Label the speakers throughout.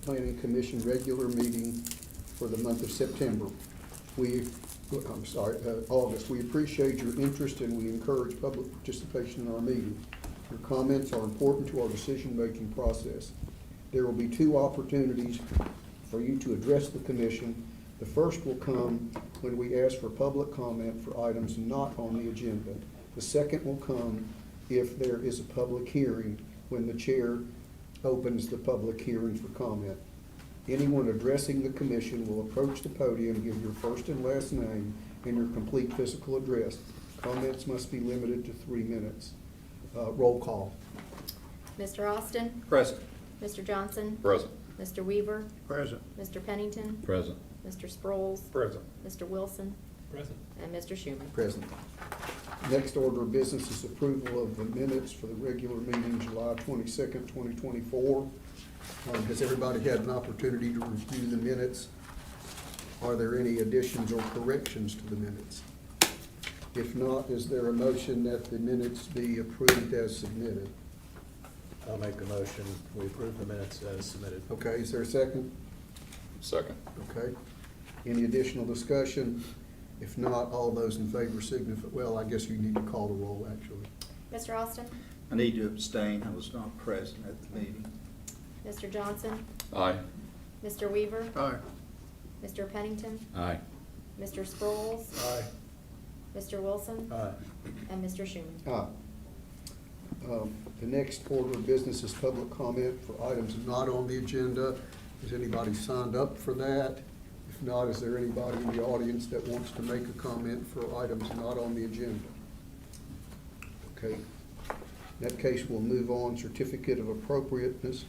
Speaker 1: Planning Commission regular meeting for the month of September. August. We appreciate your interest and we encourage public participation in our meeting. Your comments are important to our decision-making process. There will be two opportunities for you to address the commission. The first will come when we ask for public comment for items not on the agenda. The second will come if there is a public hearing, when the chair opens the public hearing for comment. Anyone addressing the commission will approach the podium, give your first and last name, and your complete physical address. Comments must be limited to 3 minutes. Roll call.
Speaker 2: Mr. Austin?
Speaker 3: Present.
Speaker 2: Mr. Johnson?
Speaker 3: Present.
Speaker 2: Mr. Weaver?
Speaker 3: Present.
Speaker 2: Mr. Pennington?
Speaker 3: Present.
Speaker 2: Mr. Sproles?
Speaker 3: Present.
Speaker 2: Mr. Wilson?
Speaker 3: Present.
Speaker 2: And Mr. Schuman.
Speaker 1: Present. Next order of business is approval of the minutes for the regular meeting, July 22nd, 2024. Has everybody had an opportunity to review the minutes? Are there any additions or corrections to the minutes? If not, is there a motion that the minutes be approved as submitted?
Speaker 4: I'll make a motion, we approve the minutes as submitted.
Speaker 1: Okay, is there a second?
Speaker 3: Second.
Speaker 1: Okay. Any additional discussion? If not, all those in favor signify, well, I guess you need to call the roll, actually.
Speaker 2: Mr. Austin?
Speaker 5: I need to abstain. I was not present at the meeting.
Speaker 2: Mr. Johnson?
Speaker 3: Aye.
Speaker 2: Mr. Weaver?
Speaker 3: Aye.
Speaker 2: Mr. Pennington?
Speaker 3: Aye.
Speaker 2: Mr. Sproles?
Speaker 4: Aye.
Speaker 2: Mr. Wilson?
Speaker 4: Aye.
Speaker 2: And Mr. Schuman.
Speaker 1: Aye. The next order of business is public comment for items not on the agenda. Has anybody signed up for that? If not, is there anybody in the audience that wants to make a comment for items not on the agenda? Okay. In that case, we'll move on. Certificate of appropriateness.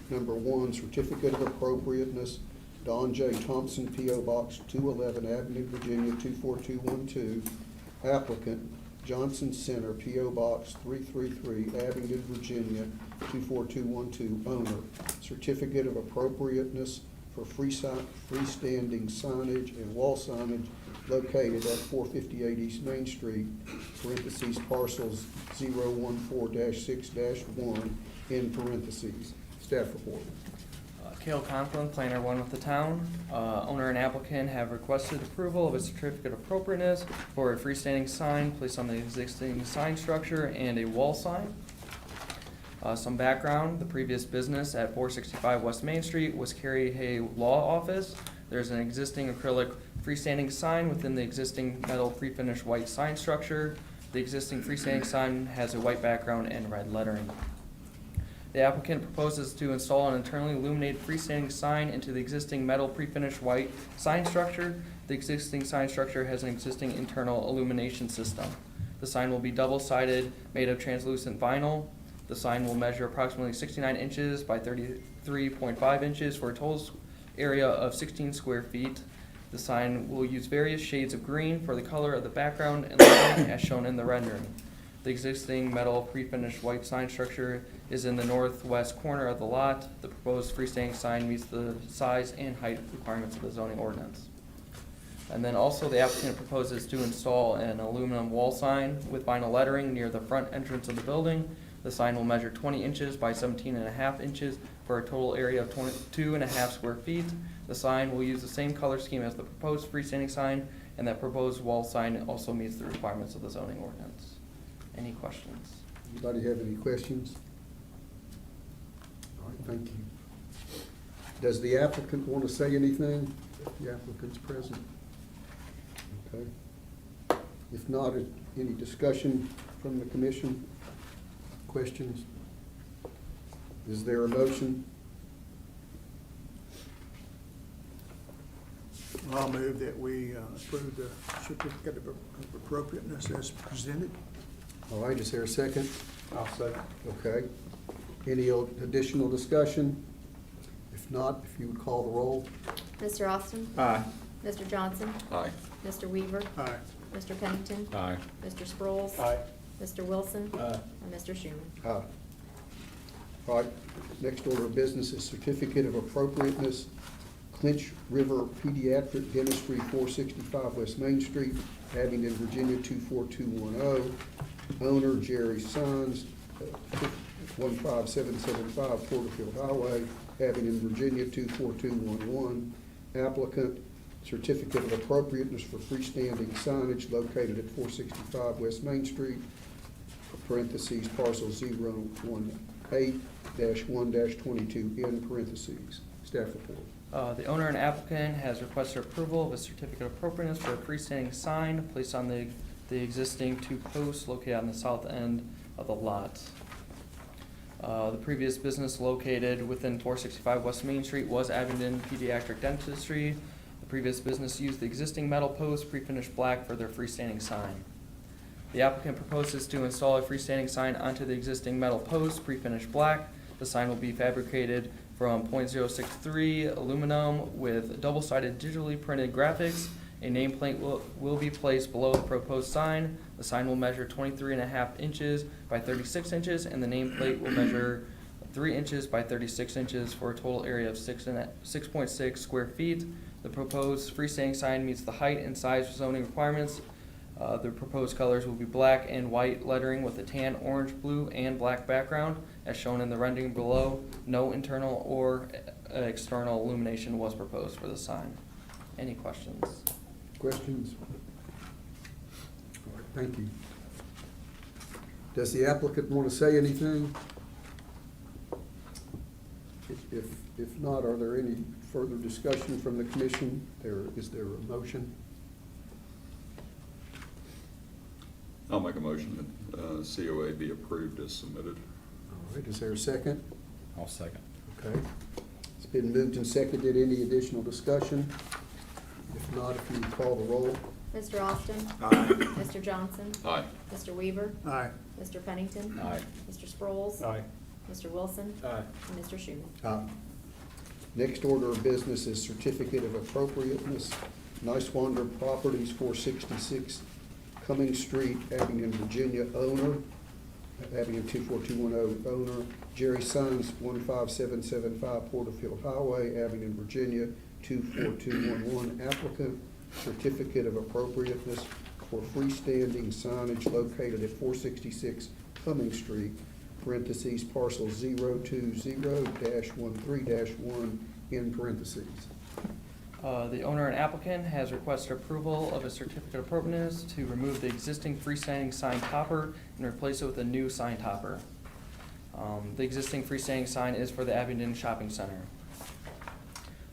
Speaker 1: Number 1, certificate of appropriateness, Don J. Thompson, P.O. Box 211, Avenue, Virginia 24212. Applicant, Johnson Center, P.O. Box 333, Abingdon, Virginia 24212. Owner, certificate of appropriateness for freestanding signage and wall signage located at 458 East Main Street, parentheses, parcels 014-6-1, in parentheses. Staff report.
Speaker 6: Cale Conklin, Planner 1 with the town. Owner and applicant have requested approval of a certificate of appropriateness for a freestanding sign placed on the existing sign structure and a wall sign. Some background: the previous business at 465 West Main Street was Carrie Hay Law Office. There's an existing acrylic freestanding sign within the existing metal pre-finished white sign structure. The existing freestanding sign has a white background and red lettering. The applicant proposes to install an internally illuminated freestanding sign into the existing metal pre-finished white sign structure. The existing sign structure has an existing internal illumination system. The sign will be double-sided, made of translucent vinyl. The sign will measure approximately 69 inches by 33.5 inches for a total area of 16 square feet. The sign will use various shades of green for the color of the background and lighting as shown in the rendering. The existing metal pre-finished white sign structure is in the northwest corner of the lot. The proposed freestanding sign meets the size and height requirements of the zoning ordinance. And then also the applicant proposes to install an aluminum wall sign with vinyl lettering near the front entrance of the building. The sign will measure 20 inches by 17.5 inches for a total area of 22.5 square feet. The sign will use the same color scheme as the proposed freestanding sign, and that proposed wall sign also meets the requirements of the zoning ordinance. Any questions?
Speaker 1: Anybody have any questions? All right, thank you. Does the applicant want to say anything? The applicant's present. Okay. If not, any discussion from the commission? Questions? Is there a motion?
Speaker 7: I'll move that we approve the certificate of appropriateness as presented.
Speaker 1: All right, is there a second?
Speaker 4: I'll second.
Speaker 1: Okay. Any additional discussion? If not, if you would call the roll.
Speaker 2: Mr. Austin?
Speaker 3: Aye.
Speaker 2: Mr. Johnson?
Speaker 3: Aye.
Speaker 2: Mr. Weaver?
Speaker 7: Aye.
Speaker 2: Mr. Pennington?
Speaker 3: Aye.
Speaker 2: Mr. Sproles?
Speaker 4: Aye.
Speaker 2: Mr. Wilson?
Speaker 4: Aye.
Speaker 2: And Mr. Schuman.
Speaker 1: Aye. All right, next order of business is certificate of appropriateness, Clinch River Pediatric Dentistry, 465 West Main Street, Abingdon, Virginia 24210. Owner Jerry Sons, 15775 Porterfield Highway, Abington, Virginia 24211. Applicant, certificate of appropriateness for freestanding signage located at 465 West Main Street, parentheses, parcel 018-1-22, in parentheses. Staff report.
Speaker 6: The owner and applicant has requested approval of a certificate of appropriateness for a freestanding sign placed on the existing two posts located on the south end of the lot. The previous business located within 465 West Main Street was Abington Pediatric Dentistry. The previous business used the existing metal post pre-finished black for their freestanding sign. The applicant proposes to install a freestanding sign onto the existing metal post pre-finished black. The sign will be fabricated from .063 aluminum with double-sided digitally printed graphics. A nameplate will be placed below the proposed sign. The sign will measure 23.5 inches by 36 inches, and the nameplate will measure 3 inches by 36 inches for a total area of 6.6 square feet. The proposed freestanding sign meets the height and size zoning requirements. The proposed colors will be black and white lettering with a tan, orange, blue, and black background, as shown in the rendering below. No internal or external illumination was proposed for the sign. Any questions?
Speaker 1: Questions? All right, thank you. Does the applicant want to say anything? If not, are there any further discussion from the commission? Is there a motion?
Speaker 3: I'll make a motion that COA be approved as submitted.
Speaker 1: All right, is there a second?
Speaker 4: I'll second.
Speaker 1: Okay. It's been moved and seconded. Any additional discussion? If not, if you would call the roll.
Speaker 2: Mr. Austin?
Speaker 5: Aye.
Speaker 2: Mr. Johnson?
Speaker 3: Aye.
Speaker 2: Mr. Weaver?
Speaker 7: Aye.
Speaker 2: Mr. Pennington?
Speaker 4: Aye.
Speaker 2: Mr. Sproles?
Speaker 4: Aye.
Speaker 2: Mr. Wilson?
Speaker 4: Aye.
Speaker 2: And Mr. Schuman.
Speaker 1: Aye. Next order of business is certificate of appropriateness. Nice Wander Properties, 466 Cummings Street, Abington, Virginia, owner, Abington 24210, owner, Jerry Sons, 15775 Porterfield Highway, Abington, Virginia 24211, applicant, certificate of appropriateness for freestanding signage located at 466 Cummings Street, parentheses, parcel 020-13-1, in parentheses.
Speaker 6: The owner and applicant has requested approval of a certificate of appropriateness to remove the existing freestanding sign topper and replace it with a new sign topper. The existing freestanding sign is for the Abington Shopping Center.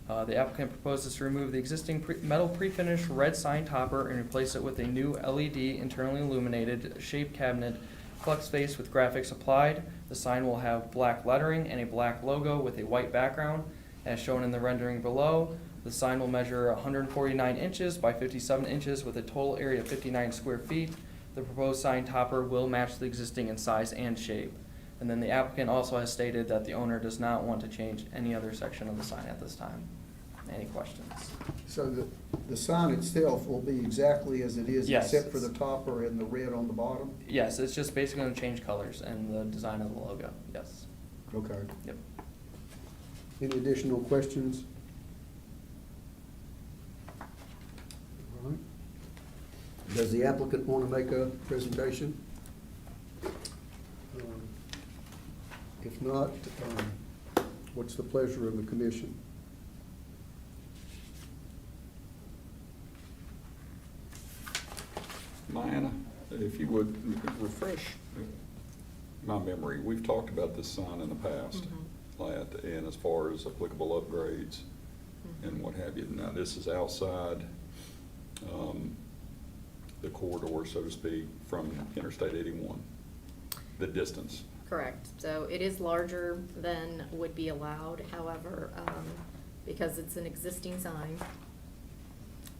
Speaker 6: The applicant proposes to remove the existing metal pre-finished red sign topper and replace it with a new LED internally illuminated shaped cabinet flex face with graphics applied. The sign will have black lettering and a black logo with a white background, as shown in the rendering below. The sign will measure 149 inches by 57 inches with a total area of 59 square feet. The proposed sign topper will match the existing in size and shape. And then the applicant also has stated that the owner does not want to change any other section of the sign at this time. Any questions?
Speaker 1: So the sign itself will be exactly as it is,
Speaker 6: Yes.
Speaker 1: except for the topper and the red on the bottom?
Speaker 6: Yes, it's just basically going to change colors and the design of the logo, yes.
Speaker 1: Okay.
Speaker 6: Yep.
Speaker 1: Any additional questions? All right. Does the applicant want to make a presentation? If not, what's the pleasure of the commission?
Speaker 3: Diana, if you would refresh my memory, we've talked about this sign in the past, and as far as applicable upgrades and what have you. Now, this is outside the corridor, so to speak, from Interstate 81, the distance.
Speaker 2: Correct. So it is larger than would be allowed. However, because it's an existing sign,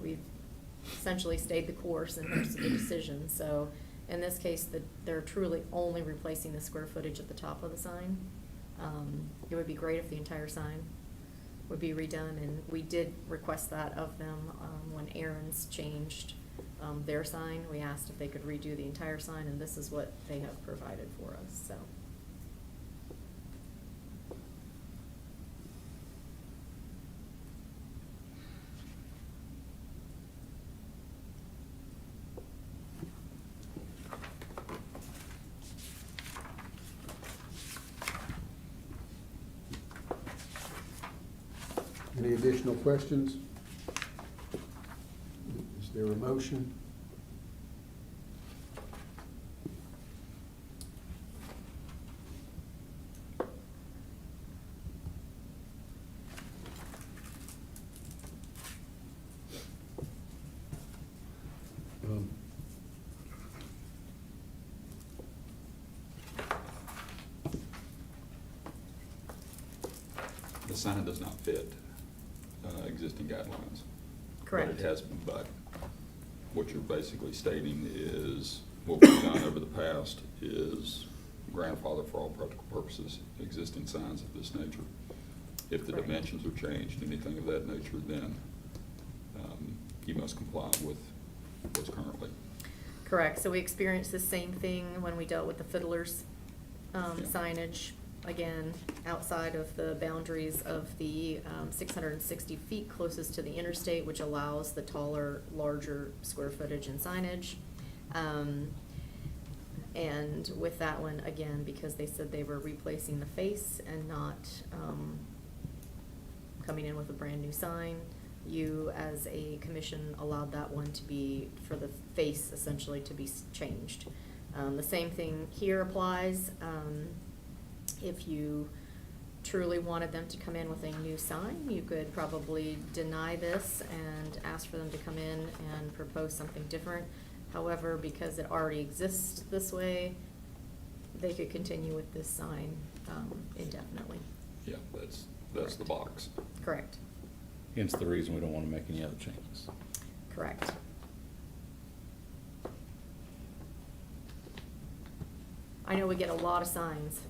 Speaker 2: we've essentially stayed the course in terms of the decision. So in this case, they're truly only replacing the square footage at the top of the sign. It would be great if the entire sign would be redone, and we did request that of them when Aaron's changed their sign. We asked if they could redo the entire sign, and this is what they have provided for us, so.
Speaker 1: Any additional questions? Is there a motion? Um,
Speaker 3: The sign does not fit existing guidelines.
Speaker 2: Correct.
Speaker 3: But what you're basically stating is, what we've done over the past is grandfather for all practical purposes, existing signs of this nature. If the
Speaker 2: Correct.
Speaker 3: dimensions are changed, anything of that nature, then you must comply with what's currently.
Speaker 2: Correct, so we experienced the same thing when we dealt with the Fiddlers
Speaker 3: Yeah.
Speaker 2: signage, again, outside of the boundaries of the 660 feet closest to the interstate, which allows the taller, larger square footage and signage. And with that one, again, because they said they were replacing the face and not coming in with a brand-new sign, you, as a commission, allowed that one to be, for the face essentially, to be changed. The same thing here applies. If you truly wanted them to come in with a new sign, you could probably deny this and ask for them to come in and propose something different. However, because it already exists this way, they could continue with this sign indefinitely.
Speaker 3: Yeah, that's the box.
Speaker 2: Correct,
Speaker 8: Hence the reason we don't want to make any other changes.
Speaker 2: correct. I know we get a lot of signs,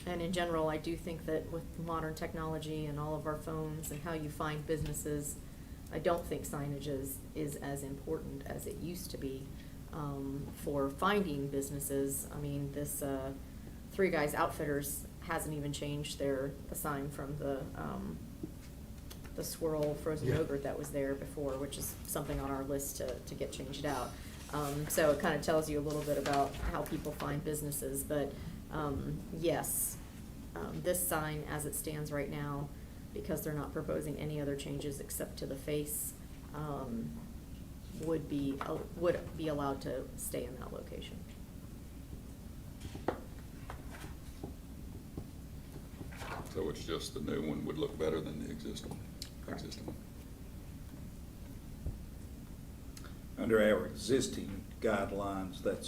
Speaker 2: and in general, I do think that with modern technology and all of our phones and how you find businesses, I don't think signage is as important as it used to be for finding businesses. I mean, this Three Guys Outfitters hasn't even changed the sign from the swirl frozen
Speaker 1: Yeah.
Speaker 2: yogurt that was there before, which is something on our list to get changed out. So it kind of tells you a little bit about how people find businesses, but yes, this sign as it stands right now, because they're not proposing any other changes except to the face, would be allowed to stay in that location.
Speaker 3: So it's just the new one would look better than the existing one.
Speaker 2: Correct.
Speaker 5: Under our existing guidelines, that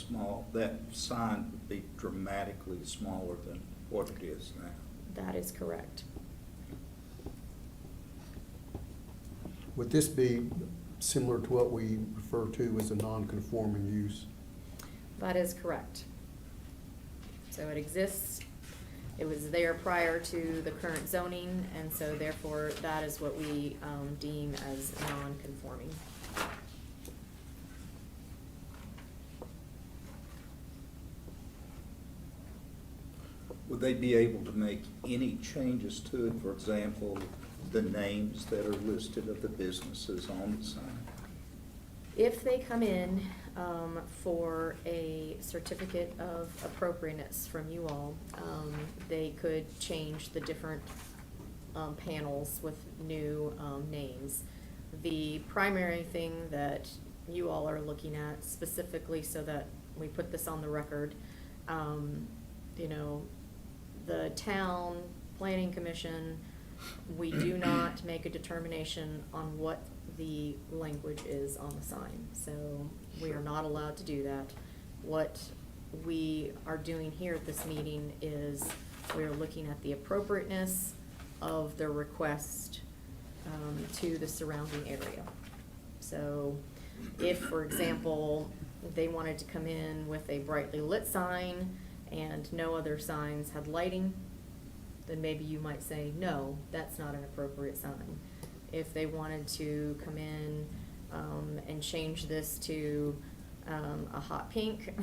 Speaker 5: sign would be dramatically smaller than what it is now.
Speaker 2: That is correct.
Speaker 1: Would this be similar to what we refer to as a non-conforming use?
Speaker 2: That is correct. So it exists, it was there prior to the current zoning, and so therefore that is what we deem as non-conforming.
Speaker 5: Would they be able to make any changes to it? For example, the names that are listed of the businesses on the sign?
Speaker 2: If they come in for a certificate of appropriateness from you all, they could change the different panels with new names. The primary thing that you all are looking at specifically, so that we put this on the record, you know, the town planning commission, we do not make a determination on what the language is on the sign. So we are not allowed to do that. What we are doing here at this meeting is we are looking at the appropriateness of the request to the surrounding area. So if, for example, they wanted to come in with a brightly lit sign and no other signs had lighting, then maybe you might say, no, that's not an appropriate sign. If they wanted to come in and change this to a hot pink,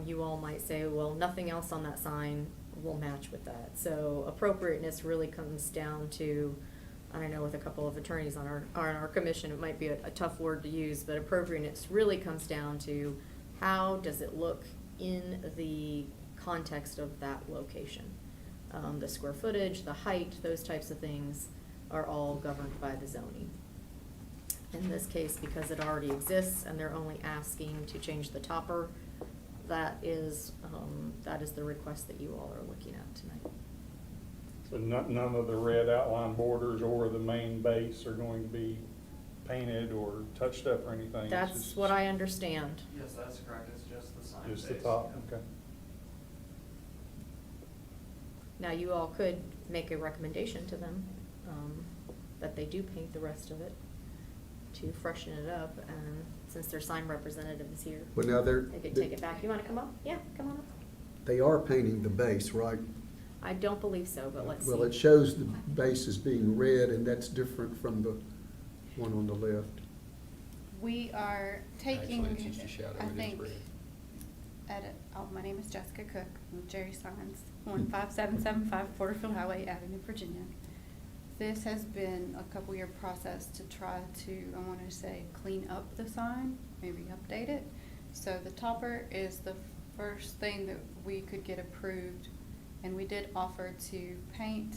Speaker 2: you all might say, well, nothing else on that sign will match with that. So appropriateness really comes down to, I don't know, with a couple of attorneys on our commission, it might be a tough word to use, but appropriateness really comes down to how does it look in the context of that location. The square footage, the height, those types of things are all governed by the zoning. In this case, because it already exists and they're only asking to change the topper, that is the request that you all are looking at tonight.
Speaker 9: So none of the red outline borders or the main base are going to be painted or touched up or anything? It's
Speaker 2: That's
Speaker 9: just-
Speaker 2: what I understand.
Speaker 6: Yes, that's correct, it's just the sign.
Speaker 9: Just the top, okay.
Speaker 2: Now, you all could make a recommendation to them, that they do paint the rest of it to freshen it up, and since their sign representative is here,
Speaker 1: Well, now
Speaker 2: they could take it back. You wanna come up? Yeah, come on up.
Speaker 1: they are painting the base, right?
Speaker 2: I don't believe so, but let's see.
Speaker 1: Well, it shows the base as being red, and that's different from the one on the left.
Speaker 10: We are taking,
Speaker 3: Actually, it's just a shadow,
Speaker 10: I
Speaker 3: it is
Speaker 10: think,
Speaker 3: red.
Speaker 10: my name is Jessica Cook, I'm with Jerry Signs, 15775 Porterfield Highway, Avenue, Virginia. This has been a couple-year process to try to, I want to say, clean up the sign, maybe update it. So the topper is the first thing that we could get approved, and we did offer to paint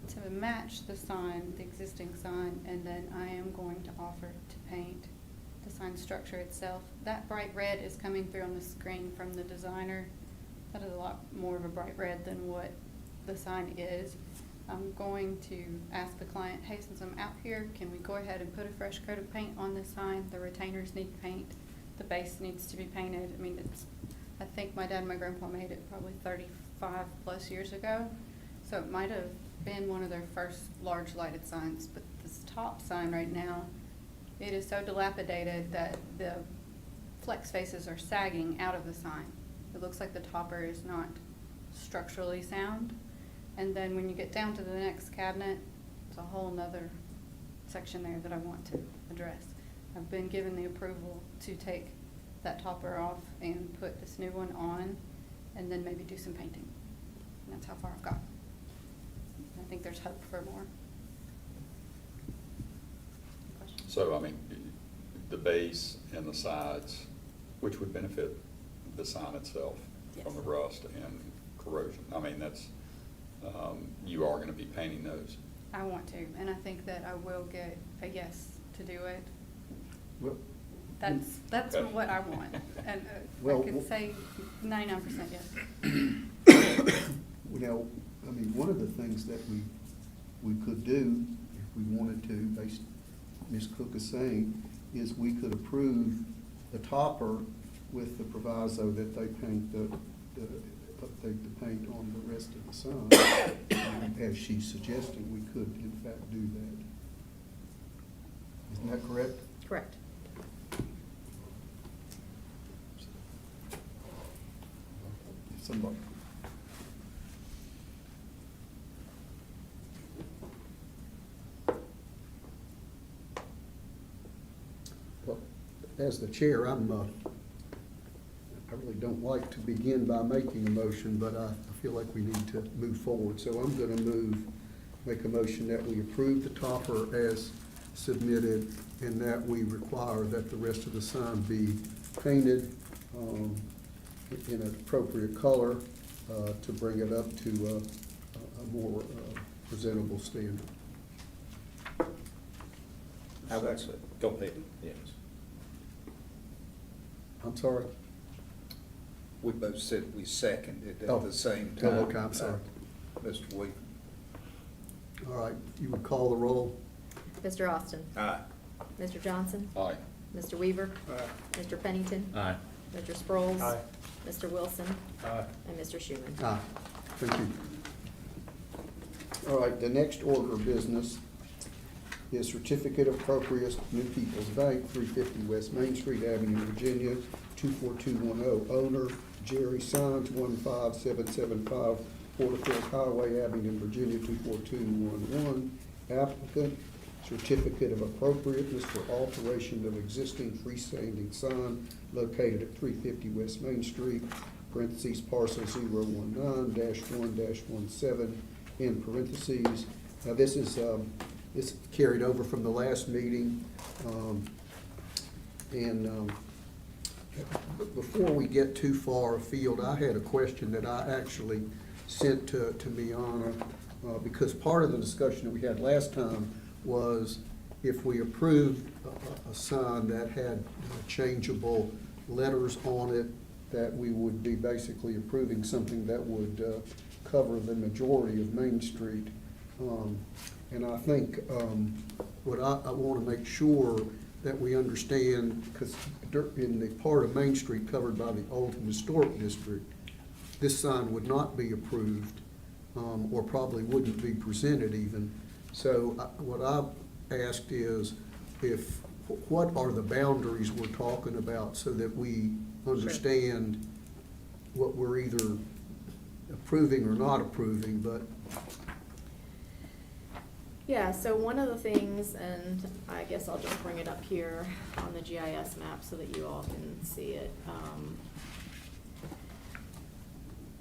Speaker 10: to match the sign, the existing sign, and then I am going to offer to paint the sign structure itself. That bright red is coming through on the screen from the designer. That is a lot more of a bright red than what the sign is. I'm going to ask the client, hey, since I'm out here, can we go ahead and put a fresh coat of paint on this sign? The retainers need paint, the base needs to be painted. I mean, I think my dad and my grandpa made it probably 35 plus years ago. So it might have been one of their first large lighted signs, but this top sign right now, it is so dilapidated that the flex faces are sagging out of the sign. It looks like the topper is not structurally sound. And then when you get down to the next cabinet, it's a whole nother section there that I want to address. I've been given the approval to take that topper off and put this new one on, and then maybe do some painting. And that's how far I've got. I think there's hope for more. Questions?
Speaker 3: So, I mean, the base and the sides, which would benefit the sign itself from the
Speaker 10: Yes.
Speaker 3: rust and corrosion. I mean, that's, you are gonna be painting those.
Speaker 10: I want to, and I think that I will get a yes to do it.
Speaker 1: Well,
Speaker 10: That's
Speaker 3: Okay.
Speaker 10: what I want, and
Speaker 1: Well,
Speaker 10: I could say 99% yes.
Speaker 1: Now, I mean, one of the things that we could do, if we wanted to, based, Ms. Cook is saying, is we could approve the topper with the proviso that they paint update the paint on the rest of the sign. As she's suggesting, we could in fact do that. Isn't that correct?
Speaker 2: Correct.
Speaker 1: Somebody. Well, as the chair, I really don't like to begin by making a motion, but I feel like we need to move forward. So I'm gonna make a motion that we approve the topper as submitted, and that we require that the rest of the sign be painted in an appropriate color to bring it up to a more presentable standard.
Speaker 4: I would
Speaker 5: Second.
Speaker 4: go ahead, yes.
Speaker 1: I'm sorry?
Speaker 5: We both said we seconded
Speaker 1: Oh.
Speaker 5: at the same
Speaker 1: Oh,
Speaker 5: time.
Speaker 1: okay, I'm sorry.
Speaker 5: Mr. Weaver.
Speaker 1: All right, you would call the roll?
Speaker 2: Mr. Austin?
Speaker 5: Aye.
Speaker 2: Mr. Johnson?
Speaker 3: Aye.
Speaker 2: Mr. Weaver? Mr. Pennington?
Speaker 8: Aye.
Speaker 2: Mr. Sproles?
Speaker 9: Aye.
Speaker 2: Mr. Wilson?
Speaker 9: Aye.
Speaker 2: And Mr. Schuman?
Speaker 1: Aye. Thank you. All right, the next order of business is certificate of appropriate New People's Bank, 350 West Main Street, Avenue, Virginia, 24210. Owner Jerry Signs, 15775 Porterfield Highway, Avenue, Virginia, 24211. Applicant, certificate of appropriateness for alteration of existing freestanding sign located at 350 West Main Street, parentheses, parcel 019-1-17, in parentheses. Now, this is carried over from the last meeting. Before we get too far afield, I had a question that I actually sent to Miana, because part of the discussion that we had last time was if we approved a sign that had changeable letters on it, that we would be basically approving something that would cover the majority of Main Street. And I think what I want to make sure that we understand, because in the part of Main Street covered by the Oldham Historic District, this sign would not be approved, or probably wouldn't be presented even. So what I've asked is what are the boundaries we're talking about so that we understand what we're either approving or not approving, but.
Speaker 2: Yeah, so one of the things, and I guess I'll just bring it up here on the GIS map so that you all can see it.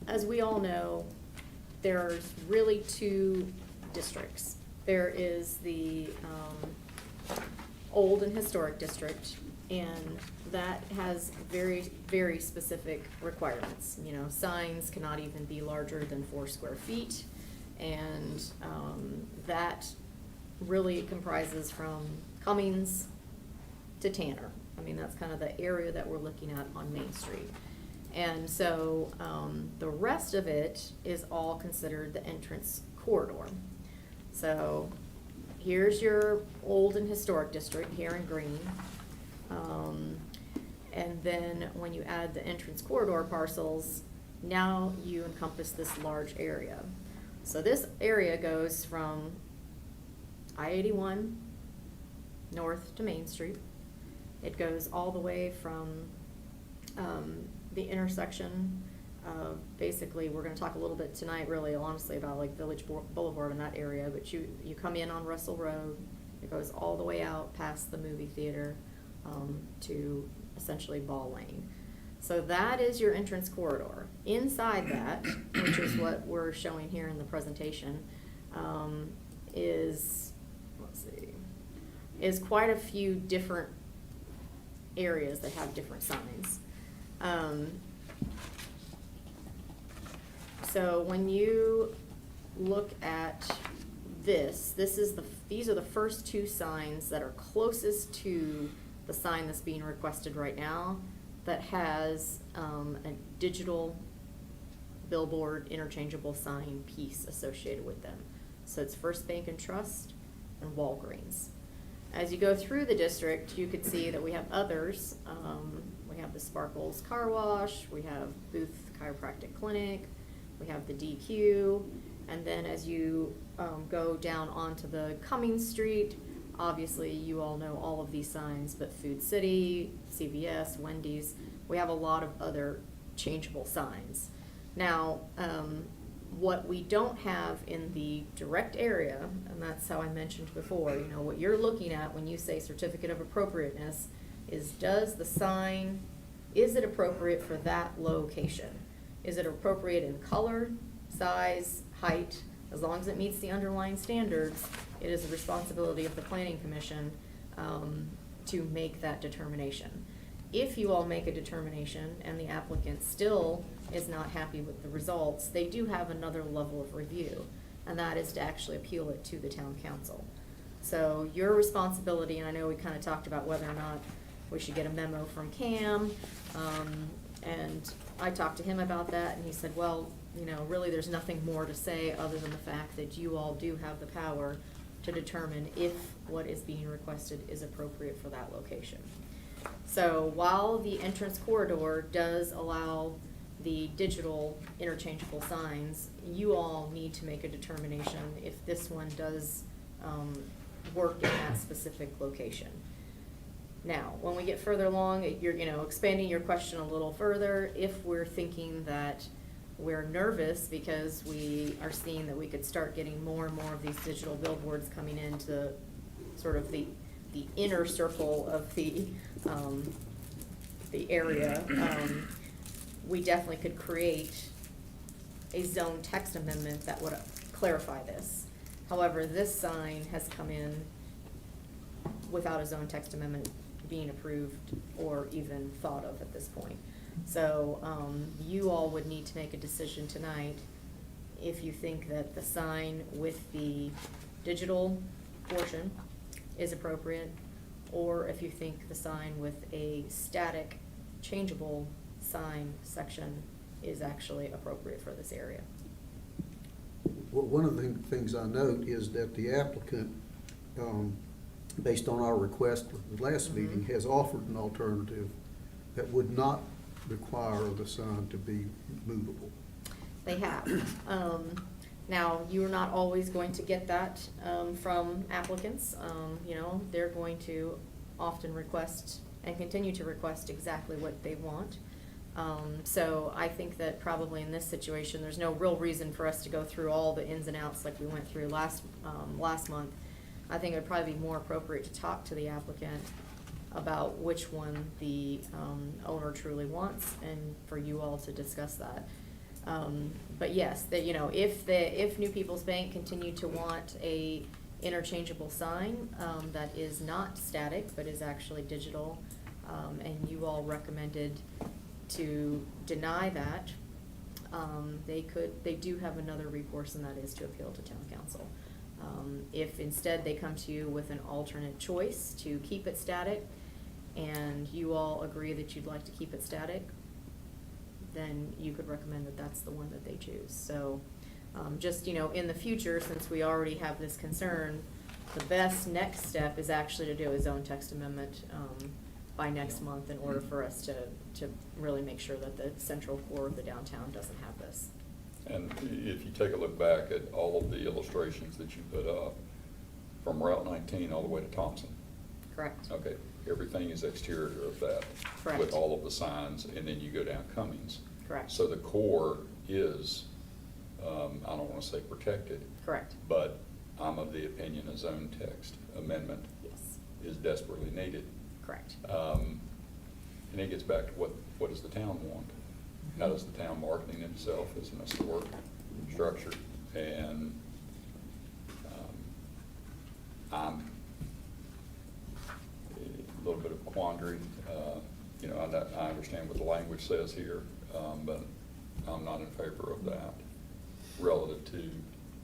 Speaker 2: As we all know, there's really two districts. There is the Old and Historic District, and that has very, very specific requirements. You know, signs cannot even be larger than 4 square feet, and that really comprises from Cummings to Tanner. I mean, that's kind of the area that we're looking at on Main Street. And so the rest of it is all considered the entrance corridor. So here's your Old and Historic District here in green. And then when you add the entrance corridor parcels, now you encompass this large area. So this area goes from I-81 north to Main Street. It goes all the way from the intersection of, basically, we're gonna talk a little bit tonight, really honestly, about like Village Boulevard in that area, but you come in on Russell Road, it goes all the way out past the movie theater to essentially Ball Lane. So that is your entrance corridor. Inside that, which is what we're showing here in the presentation, is, let's see, is quite a few different areas that have different signs. So when you look at this is these are the first two signs that are closest to the sign that's being requested right now, that has a digital billboard interchangeable sign piece associated with them. So it's First Bank and Trust and Walgreens. As you go through the district, you could see that we have others. We have the Sparkles Car Wash, we have Booth Chiropractic Clinic, we have the DQ, and then as you go down onto the Cummings Street, obviously you all know all of these signs, but Food City, CVS, Wendy's, we have a lot of other changeable signs. Now, what we don't have in the direct area, and that's how I mentioned before, you know, what you're looking at when you say certificate of appropriateness is, does the sign, is it appropriate for that location? Is it appropriate in color, size, height? As long as it meets the underlying standards, it is the responsibility of the Planning Commission to make that determination. If you all make a determination and the applicant still is not happy with the results, they do have another level of review, and that is to actually appeal it to the town council. So your responsibility, and I know we kind of talked about whether or not we should get a memo from Cam, and I talked to him about that, and he said, well, you know, really there's nothing more to say other than the fact that you all do have the power to determine if what is being requested is appropriate for that location. So while the entrance corridor does allow the digital interchangeable signs, you all need to make a determination if this one does work in that specific location. Now, when we get further along, you're, you know, expanding your question a little further. If we're thinking that we're nervous because we are seeing that we could start getting more and more of these digital billboards coming into sort of the inner circle of the area, we definitely could create a zone text amendment that would clarify this. However, this sign has come in without a zone text amendment being approved or even thought of at this point. So you all would need to make a decision tonight if you think that the sign with the digital portion is appropriate, or if you think the sign with a static, changeable sign section is actually appropriate for this area.
Speaker 1: Well, one of the things I note is that the applicant, based on our request at the last meeting, has offered an alternative that would not require the sign to be movable.
Speaker 2: They have. Now, you're not always going to get that from applicants. You know, they're going to often request and continue to request exactly what they want. So I think that probably in this situation, there's no real reason for us to go through all the ins and outs like we went through last month. I think it would probably be more appropriate to talk to the applicant about which one the owner truly wants, and for you all to discuss that. But yes, that, you know, if New People's Bank continue to want a interchangeable sign that is not static but is actually digital, and you all recommended to deny that, they do have another recourse, and that is to appeal to town council. If instead they come to you with an alternate choice to keep it static, and you all agree that you'd like to keep it static, then you could recommend that that's the one that they choose. So, just, you know, in the future, since we already have this concern, the best next step is actually to do a zone text amendment, by next month, in order for us to really make sure that the central core of the downtown doesn't have this.
Speaker 3: And if you take a look back at all of the illustrations that you put up, from Route 19 all the way to Thompson.
Speaker 2: Correct.
Speaker 3: Okay, everything is exterior of that.
Speaker 2: Correct.
Speaker 3: With all of the signs, and then you go down Cummings.
Speaker 2: Correct.
Speaker 3: So the core is, I don't want to say protected.
Speaker 2: Correct.
Speaker 3: But I'm of the opinion a zone text amendment
Speaker 2: Yes.
Speaker 3: is desperately needed.
Speaker 2: Correct.
Speaker 3: And it gets back to what does the town want? How does the town marketing itself as an historic structure? And I'm a little bit of quandary. You know, I understand what the language says here, but I'm not in favor of that relative to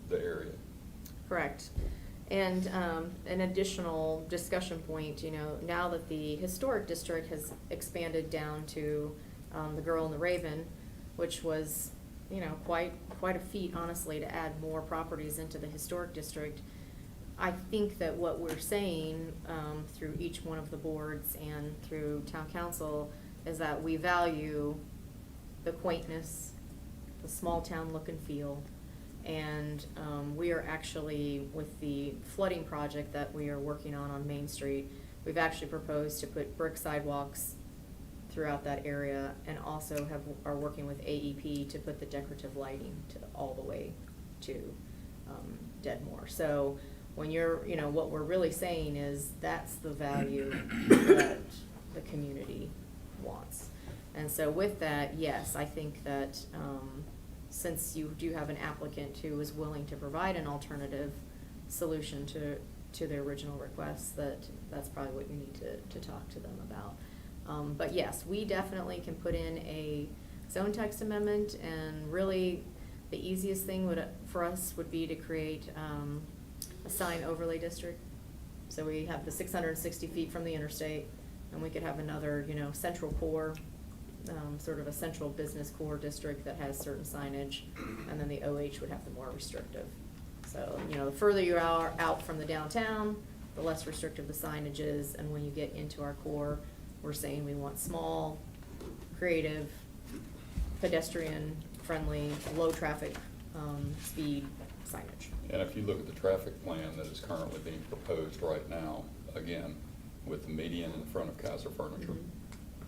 Speaker 3: the area.
Speaker 2: Correct. And an additional discussion point, you know, now that the historic district has expanded down to the Girl and the Raven, which was, you know, quite a feat, honestly, to add more properties into the historic district. I think that what we're saying through each one of the boards and through town council is that we value the quaintness, the small town look and feel. And we are actually, with the flooding project that we are working on Main Street, we've actually proposed to put brick sidewalks throughout that area, and also are working with AEP to put the decorative lighting all the way to Deadmore. So when you're, you know, what we're really saying is that's the value that the community wants. And so with that, yes, I think that since you do have an applicant who is willing to provide an alternative solution to the original request, that's probably what you need to talk to them about. But yes, we definitely can put in a zone text amendment, and really the easiest thing for us would be to create a sign overlay district. So we have the 660 feet from the interstate, and we could have another, you know, central core, sort of a central business core district that has certain signage, and then the OH would have the more restrictive. So, you know, the further you are out from the downtown, the less restrictive the signage is, and when you get into our core, we're saying we want small, creative, pedestrian-friendly, low-traffic speed signage.
Speaker 3: And if you look at the traffic plan that is currently being proposed right now, again, with the median in front of Kaiser Furniture,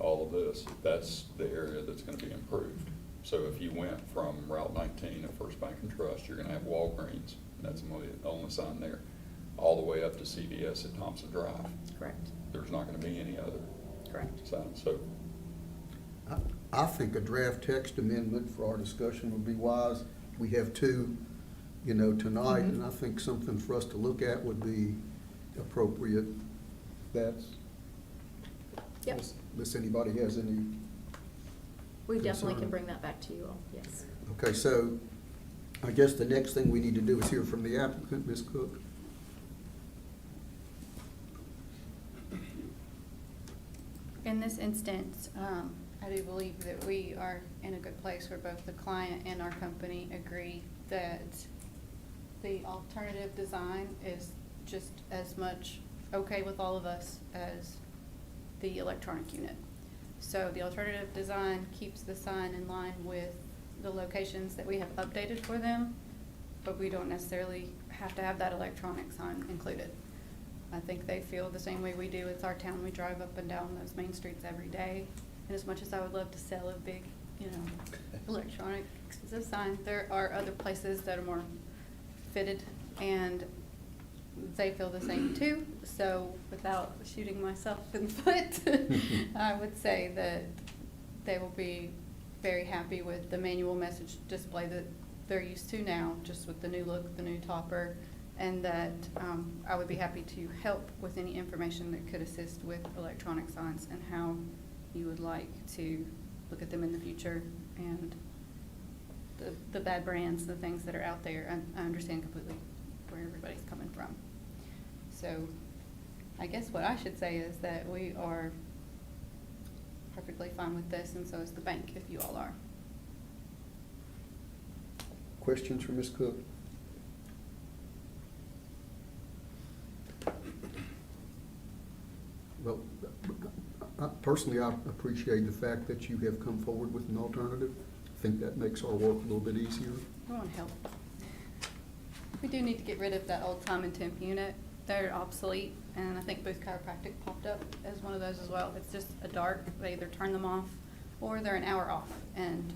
Speaker 3: all of this, that's the area that's gonna be improved. So if you went from Route 19 at First Bank and Trust, you're gonna have Walgreens, and that's the only sign there, all the way up to CVS at Thompson Drive.
Speaker 2: Correct.
Speaker 3: There's not gonna be any other
Speaker 2: Correct.
Speaker 3: signs, so.
Speaker 1: I think a draft text amendment for our discussion would be wise. We have two, you know, tonight, and I think something for us to look at would be appropriate. That's,
Speaker 2: Yep.
Speaker 1: unless anybody has any.
Speaker 2: We definitely
Speaker 1: concern.
Speaker 2: can bring that back to you all, yes.
Speaker 1: Okay, so I guess the next thing we need to do is hear from the applicant, Ms. Cook.
Speaker 10: In this instance, I do believe that we are in a good place where both the client and our company agree that the alternative design is just as much okay with all of us as the electronic unit. So the alternative design keeps the sign in line with the locations that we have updated for them, but we don't necessarily have to have that electronic sign included. I think they feel the same way we do. It's our town. We drive up and down those main streets every day. And as much as I would love to sell a big, electronic expensive sign, there are other places that are more fitted, and they feel the same too. So without shooting myself in the foot, I would say that they will be very happy with the manual message display that they're used to now, just with the new look, the new topper, and that I would be happy to help with any information that could assist with electronic signs and how you would like to look at them in the future, and the bad brands, the things that are out there. I understand completely where everybody's coming from. So I guess what I should say is that we are perfectly fine with this, and so is the bank, if you all are.
Speaker 1: Questions for Ms. Cook? Well, personally, I appreciate the fact that you have come forward with an alternative. I think that makes our work a little bit easier.
Speaker 10: We want to help. We do need to get rid of that old time and temp unit. They're obsolete, and I think Booth Chiropractic popped up as one of those as well. It's just a dark, they either turn them off or they're an hour off, and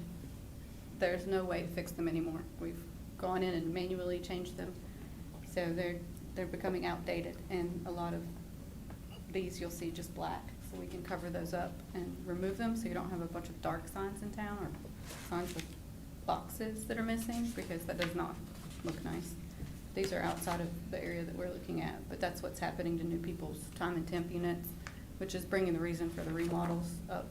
Speaker 10: there's no way to fix them anymore. We've gone in and manually changed them, so they're becoming outdated, and a lot of these you'll see just black, so we can cover those up and remove them so you don't have a bunch of dark signs in town or signs with boxes that are missing, because that does not look nice. These are outside of the area that we're looking at, but that's what's happening to new people's time and temp units, which is bringing the reason for the remodels up.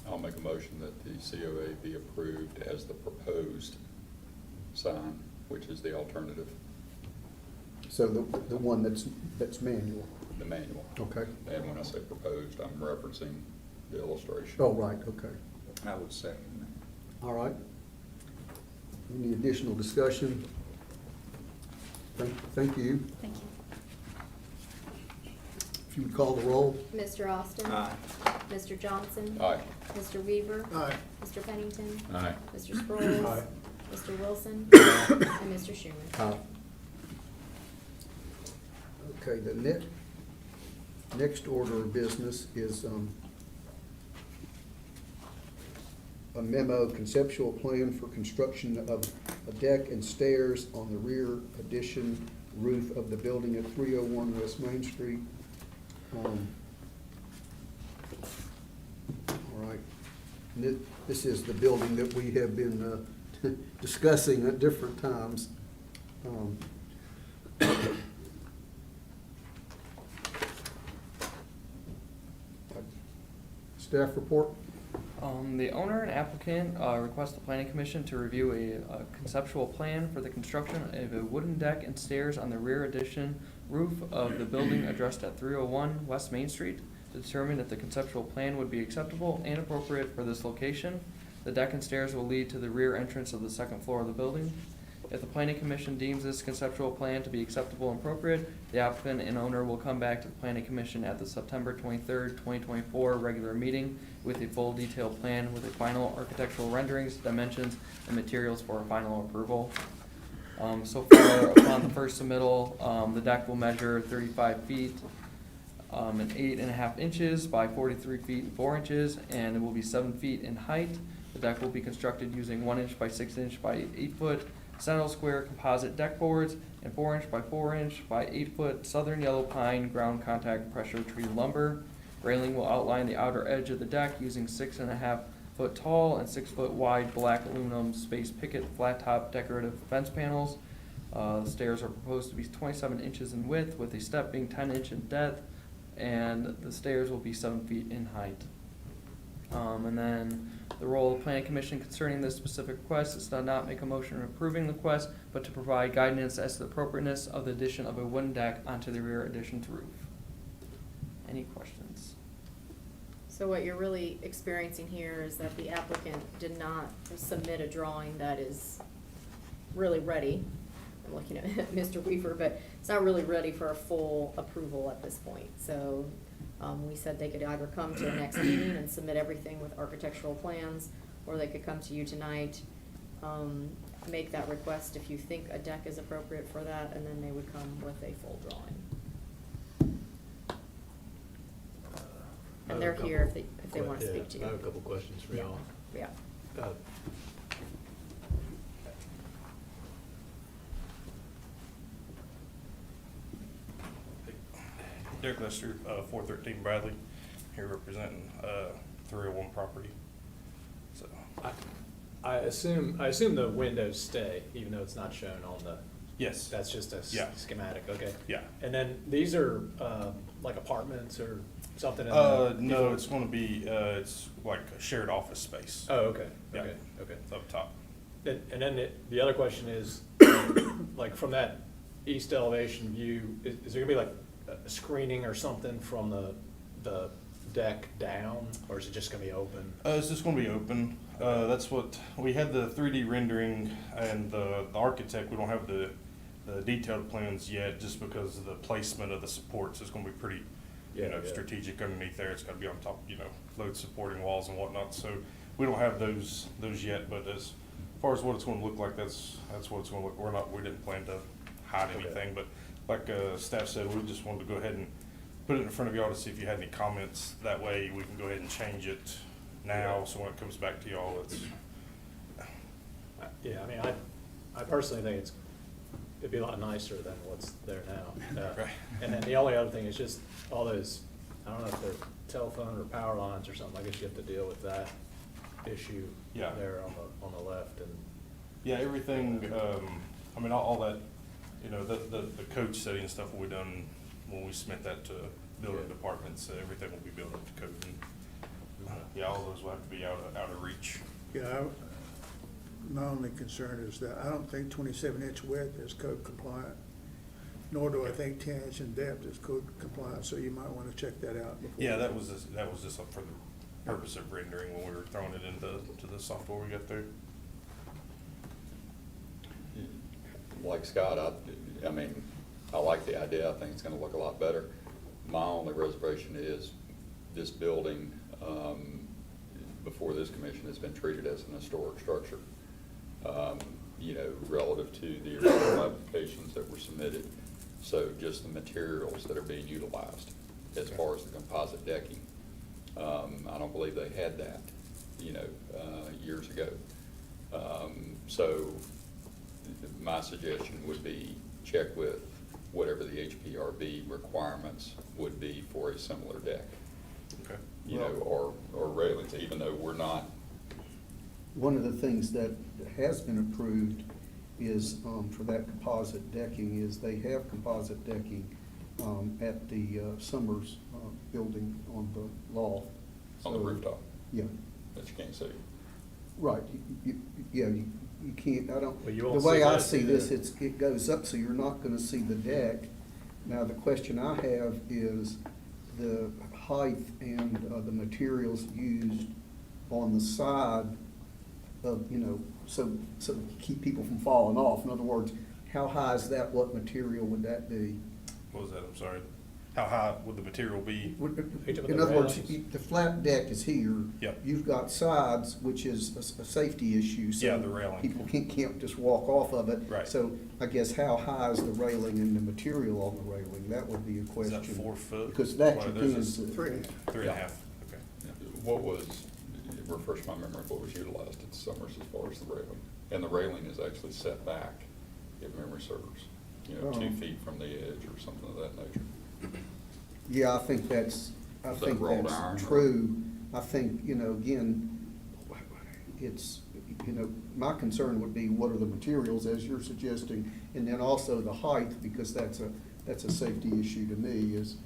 Speaker 3: I'll make a motion that the COA be approved as the proposed sign, which is the alternative,
Speaker 1: So the one that's manual.
Speaker 3: the manual.
Speaker 1: Okay.
Speaker 3: And when I say proposed, I'm referencing the illustration.
Speaker 1: Oh, right, okay.
Speaker 5: I would second that.
Speaker 1: All right. Any additional discussion? Thank you.
Speaker 10: Thank you.
Speaker 1: If you would call the roll.
Speaker 2: Mr. Austin?
Speaker 5: Aye.
Speaker 2: Mr. Johnson?
Speaker 3: Aye.
Speaker 2: Mr. Weaver?
Speaker 7: Aye.
Speaker 2: Mr. Pennington?
Speaker 8: Aye.
Speaker 2: Mr. Sproles?
Speaker 7: Aye.
Speaker 2: Mr. Wilson? And Mr. Schuman?
Speaker 1: Aye. Okay, the next order of business is a memo, conceptual plan for construction of a deck and stairs on the rear addition roof of the building at 301 West Main Street. All right. This is the building that we have been discussing at different times. Staff report?
Speaker 6: The owner and applicant request the planning commission to review a conceptual plan for the construction of a wooden deck and stairs on the rear addition roof of the building addressed at 301 West Main Street to determine if the conceptual plan would be acceptable and appropriate for this location. The deck and stairs will lead to the rear entrance of the second floor of the building. If the planning commission deems this conceptual plan to be acceptable and appropriate, the applicant and owner will come back to the planning commission at the September 23rd, 2024 regular meeting with a full detailed plan with a final architectural renderings, dimensions, and materials for a final approval. So far, upon the first submittal, the deck will measure 35 feet and 8.5 inches by 43 feet and 4 inches, and it will be 7 feet in height. The deck will be constructed using 1 inch by 6 inch by 8 foot Sentinel Square composite deck boards and 4 inch by 4 inch by 8 foot southern yellow pine ground contact pressure treated lumber. Railing will outline the outer edge of the deck using 6.5 foot tall and 6 foot wide black aluminum space picket flat top decorative fence panels. The stairs are proposed to be 27 inches in width with a step being 10 inch in depth. and the stairs will be 7 feet in height. And then the role of planning commission concerning this specific request is to not make a motion approving the request, but to provide guidance as to the appropriateness of the addition of a wooden deck onto the rear addition's roof. Any questions?
Speaker 2: So what you're really experiencing here is that the applicant did not submit a drawing that is really ready. I'm looking at Mr. Weaver, but it's not really ready for a full approval at this point. So we said they could either come to the next meeting and submit everything with architectural plans, or they could come to you tonight, make that request if you think a deck is appropriate for that, and then they would come with a full drawing. And they're here if they want to speak to you.
Speaker 4: I have a couple questions for
Speaker 2: Yeah.
Speaker 4: y'all.
Speaker 2: Yeah.
Speaker 11: Derek Lester, 413 Bradley, here representing 301 property. So
Speaker 4: I assume the windows stay, even though it's not shown on the.
Speaker 11: yes,
Speaker 4: That's just a
Speaker 11: Yeah.
Speaker 4: schematic, okay?
Speaker 11: yeah.
Speaker 4: And then these are like apartments or something? in
Speaker 11: No, it's going to be it's like a shared office space.
Speaker 4: Oh, okay,
Speaker 11: Yeah.
Speaker 4: okay.
Speaker 11: It's up top.
Speaker 4: And then the other question is, like from that east elevation view, is there gonna be like a screening or something from the deck down, or is it just gonna be open?
Speaker 11: It's just going to be open. That's what we had the 3D rendering, and the architect. We don't have the detailed plans yet, just because of the placement of the supports is going to be pretty,
Speaker 4: Yeah.
Speaker 11: strategic underneath there. It's got to be on top, load supporting walls and whatnot. So we don't have those yet. But as far as what it's going to look like, that's what it's going to look. We didn't plan to hide
Speaker 4: Okay.
Speaker 11: anything, but like staff said, we just wanted to go ahead and put it in front of y'all to see if you had any comments. That way we can go ahead and change it now,
Speaker 4: Yeah.
Speaker 11: so when it comes back to y'all, it's,
Speaker 4: Yeah, I mean, I personally think it'd be a lot nicer than what's there now.
Speaker 11: Right.
Speaker 4: And then the only other thing is just all those, I don't know if they're telephone or power lines or something, I guess you have to deal with that issue
Speaker 11: Yeah.
Speaker 4: there on the left and.
Speaker 11: yeah, everything, I mean, all that, the code setting and stuff will be done when we submit that to building
Speaker 4: Yeah.
Speaker 11: departments. Everything will be built up to code, and, yeah, all those will have to be out of reach.
Speaker 7: Yeah, my only concern is that I don't think 27-inch width is code compliant, nor do I think 10-inch in depth is code compliant, so you might want to check that out before.
Speaker 11: Yeah, that was just for the purpose of rendering when we were throwing it into the software we got there.
Speaker 3: Like Scott, I mean, I like the idea. I think it's gonna look a lot better. My only reservation is this building, before this commission, has been treated as an historic structure, relative to the original applications that were submitted. So just the materials that are being utilized as far as the composite decking. I don't believe they had that, years ago. So my suggestion would be check with whatever the HPRB requirements would be for a similar deck.
Speaker 11: Okay.
Speaker 3: Or railings, even though we're not.
Speaker 1: One of the things that has been approved is, for that composite decking, is they have composite decking at the Summers building on the loft.
Speaker 3: On the
Speaker 1: So,
Speaker 3: rooftop,
Speaker 1: Yeah,
Speaker 3: that you can't see.
Speaker 1: right. Yeah, you can't, I don't,
Speaker 4: Well, you
Speaker 1: the
Speaker 4: won't
Speaker 1: way
Speaker 4: see
Speaker 1: I
Speaker 4: that
Speaker 1: see
Speaker 4: either.
Speaker 1: this, it goes up, so you're not gonna see the deck. Now, the question I have is the height and the materials used on the side of, so to keep people from falling off. In other words, how high is that? What material would that be?
Speaker 11: What was that? I'm sorry. How high would the material be?
Speaker 1: In other words,
Speaker 4: railings?
Speaker 1: the flat deck is here.
Speaker 11: Yep.
Speaker 1: You've got sides, which is a safety issue. So
Speaker 11: Yeah, the railing.
Speaker 1: people can't just walk off of it.
Speaker 11: Right.
Speaker 1: So I guess how high is the railing and the material on the railing? That would be a
Speaker 11: Is
Speaker 1: question.
Speaker 11: that 4 foot?
Speaker 1: Because that
Speaker 11: Well,
Speaker 1: you
Speaker 11: there's
Speaker 1: can.
Speaker 11: this 3.5.
Speaker 1: Yeah.
Speaker 11: Okay.
Speaker 3: What was, refresh my memory, what was utilized at Summers as far as the railing? And the railing is actually set back, if memory serves, 2 feet from the edge or something of that nature.
Speaker 1: Yeah, I think that's
Speaker 3: Is that wrought iron?
Speaker 1: true. I think, again, it's, my concern would be what are the materials, as you're suggesting, and then also the height, because that's a safety issue to me, is,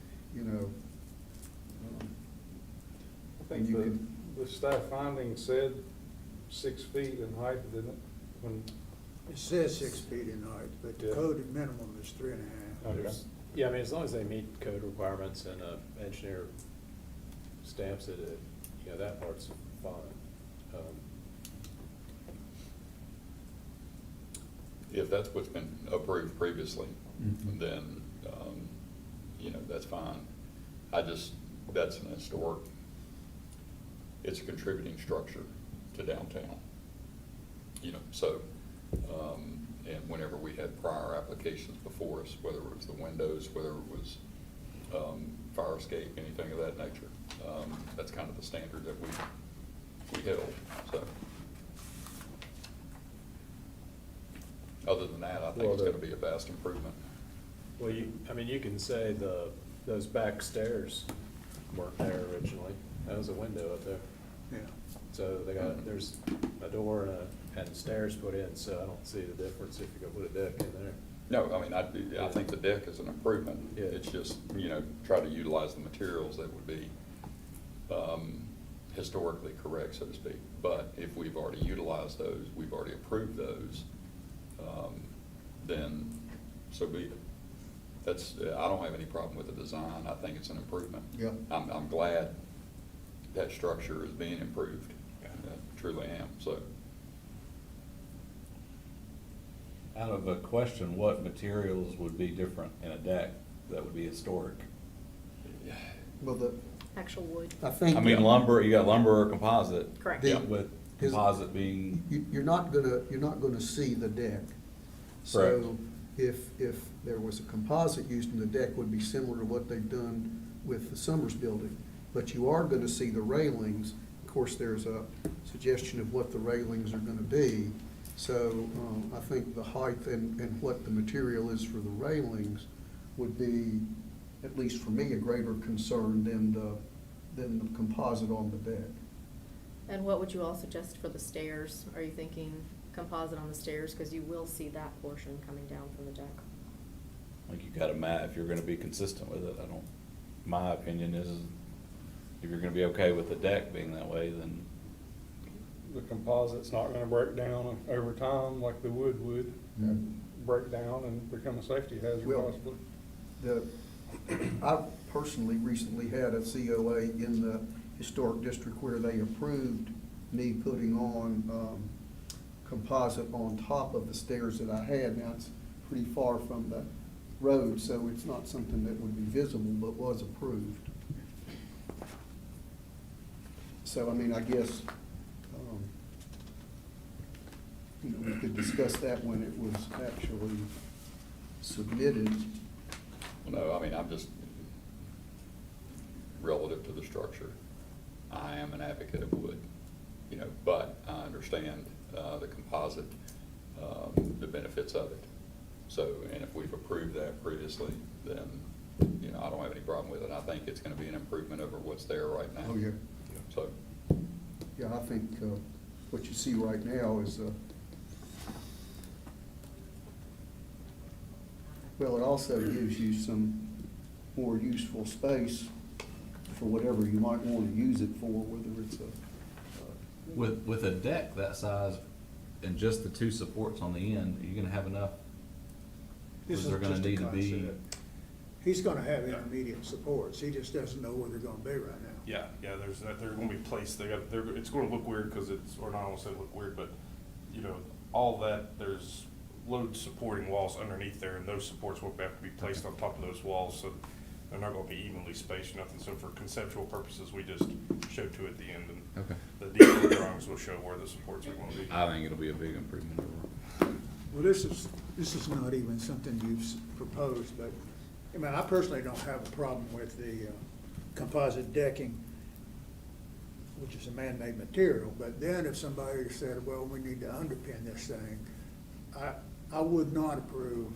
Speaker 9: think
Speaker 1: You could-
Speaker 9: the staff finding said 6 feet in height, didn't it? When,
Speaker 7: It says 6 feet in height, but the
Speaker 9: Yeah.
Speaker 7: code minimum is 3.5.
Speaker 9: okay.
Speaker 4: There's- Yeah, I mean, as long as they meet code requirements and engineer stamps it, you know, that part's fine.
Speaker 3: If that's what's been approved previously,
Speaker 8: Mhm.
Speaker 3: then, you know, that's fine. That's an historic, it's a contributing structure to downtown. You know, so, and whenever we had prior applications before us, whether it was the windows, whether it was, fire escape, anything of that nature, that's kind of the standard that we held, so. Other than that, I think it's gonna be a vast improvement.
Speaker 4: Well, I mean, you can say those back stairs weren't there originally. That was a window up there.
Speaker 7: Yeah.
Speaker 4: So there's a door and stairs put in, so I don't see the difference if you go put a deck in there.
Speaker 3: No, I mean, I think the deck is an improvement.
Speaker 4: Yeah.
Speaker 3: It's just, you know, try to utilize the materials that would be historically correct, so to speak. But if we've already utilized those, we've already approved those, then so be it. I don't have any problem with the design. I think it's an improvement.
Speaker 1: Yeah.
Speaker 3: I'm glad that structure is being improved. I truly am, so.
Speaker 8: Out of a question, what materials would be different in a deck that would be historic?
Speaker 1: Well,
Speaker 2: Actual wood.
Speaker 1: I think.
Speaker 8: I mean lumber, you got lumber or composite.
Speaker 2: Correct.
Speaker 1: The-
Speaker 8: With
Speaker 1: Is-
Speaker 8: composite being,
Speaker 1: You're not gonna see the deck. So if there was a composite used in the deck, would be similar to what they've done with the Summers building. But you are gonna see the railings. Of course, there's a suggestion of what the railings are gonna be. So I think the height and what the material is for the railings would be, at least for me, a greater concern than the composite on the deck.
Speaker 2: And what would you all suggest for the stairs? Are you thinking composite on the stairs? Because you will see that portion coming down from the deck.
Speaker 8: like you got a mat, if you're gonna be consistent with it, my opinion is, if you're gonna be okay with the deck being that way, then
Speaker 9: The composite's not gonna break down over time like the wood would. Break down and become a safety hazard
Speaker 1: Well,
Speaker 9: possibly.
Speaker 1: I personally recently had a COA in the historic district where they approved me putting on composite on top of the stairs that I had. Now, it's pretty far from the road, so it's not something that would be visible, but was approved. So, I mean, I guess, you know, we could discuss that when it was actually submitted.
Speaker 3: No, I mean, I'm just, relative to the structure, I am an advocate of wood, you know, but I understand the composite, the benefits of it. So, and if we've approved that previously, then, you know, I don't have any problem with it. I think it's gonna be an improvement over what's there right now.
Speaker 1: Oh, yeah.
Speaker 3: So,
Speaker 1: Yeah, I think what you see right now is, well, it also gives you some more useful space for whatever you might want to use it for, whether it's
Speaker 8: with a deck that size and just the two supports on the end, are you gonna have enough?
Speaker 7: This
Speaker 8: Is
Speaker 7: is
Speaker 8: there gonna
Speaker 7: just a
Speaker 8: need to be?
Speaker 7: concept. He's gonna have intermediate supports, he just doesn't know where they're gonna be right now.
Speaker 11: Yeah, there's that, they're gonna be placed, it's gonna look weird, cause or not, I won't say look weird, but, you know, all that, there's load supporting walls underneath there, and those supports will have to be placed on top of those walls, so they're not gonna be evenly spaced or nothing, so for conceptual purposes, we just showed two at the end, and
Speaker 8: Okay.
Speaker 11: the detailed drawings will show where the supports are gonna be.
Speaker 8: I think it'll be a big improvement over.
Speaker 7: Well, this is not even something you've proposed, but, I mean, I personally don't have a problem with the composite decking, which is a man-made material, but then if somebody said, well, we need to underpin this thing, I would not approve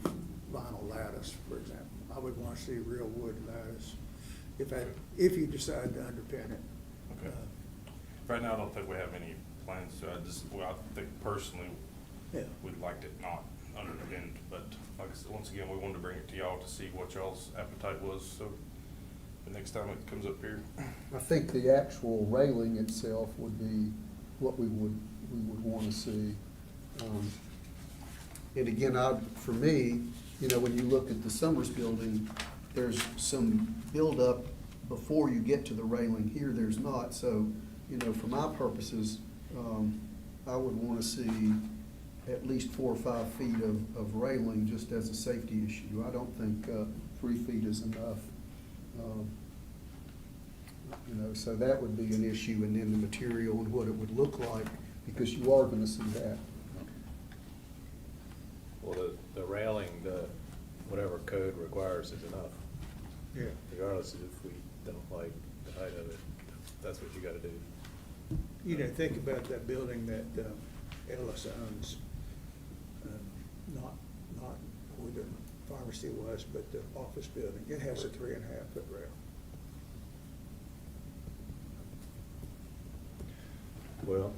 Speaker 7: vinyl lattice, for example. I would want to see real wood lattice, if you decide to underpin it.
Speaker 11: Okay. Right now, I don't think we have any plans to, I think personally,
Speaker 7: Yeah.
Speaker 11: we'd liked it not underpinned, but like I said, once again, we wanted to bring it to y'all to see what y'all's appetite was, so the next time it comes up here.
Speaker 1: I think the actual railing itself would be what we would want to see. And again, for me, you know, when you look at the Summers building, there's some buildup before you get to the railing. Here, there's not. So, you know, for my purposes, I would want to see at least 4 or 5 feet of railing just as a safety issue. I don't think 3 feet is enough. You know, so that would be an issue, and then the material and what it would look like, because you are going to see that.
Speaker 4: Well, the railing, whatever code requires is enough.
Speaker 7: Yeah.
Speaker 4: Regardless of if we don't like the height of it, that's what you gotta do.
Speaker 7: You know, think about that building that Ellis owns, not where the pharmacy was, but the office building. It has a 3.5-foot rail.
Speaker 4: Well,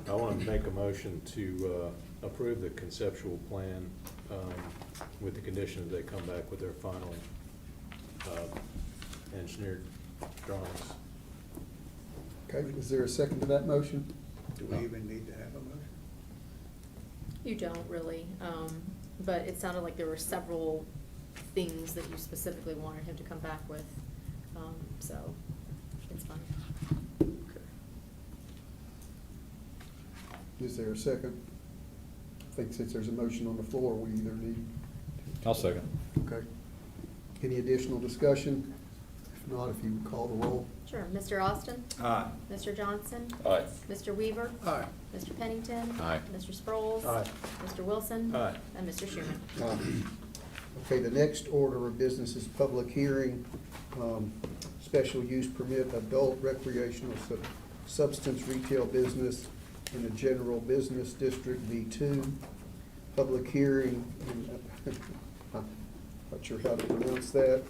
Speaker 4: I want to make a motion to approve the conceptual plan with the condition that they come back with their final engineered drawings.
Speaker 1: Okay, is there a second to that motion?
Speaker 7: Do we even need to have a motion?
Speaker 2: You don't really, but it sounded like there were several things that you specifically wanted him to come back with, so it's fine.
Speaker 1: Is there a second? I think since there's a motion on the floor, we either need.
Speaker 8: I'll second.
Speaker 1: Okay. Any additional discussion? If not, if you would call the roll.
Speaker 2: Sure. Mr. Austin?
Speaker 5: Aye.
Speaker 2: Mr. Johnson?
Speaker 3: Aye.
Speaker 2: Mr. Weaver?
Speaker 7: Aye.
Speaker 2: Mr. Pennington?
Speaker 8: Aye.
Speaker 2: Mr. Sproles?
Speaker 4: Aye.
Speaker 2: Mr. Wilson?
Speaker 4: Aye.
Speaker 2: And Mr. Schuman.
Speaker 1: Okay, the next order of business is public hearing, special use permit, adult recreational substance retail business in the general business district B2. Public hearing, not sure how to pronounce that.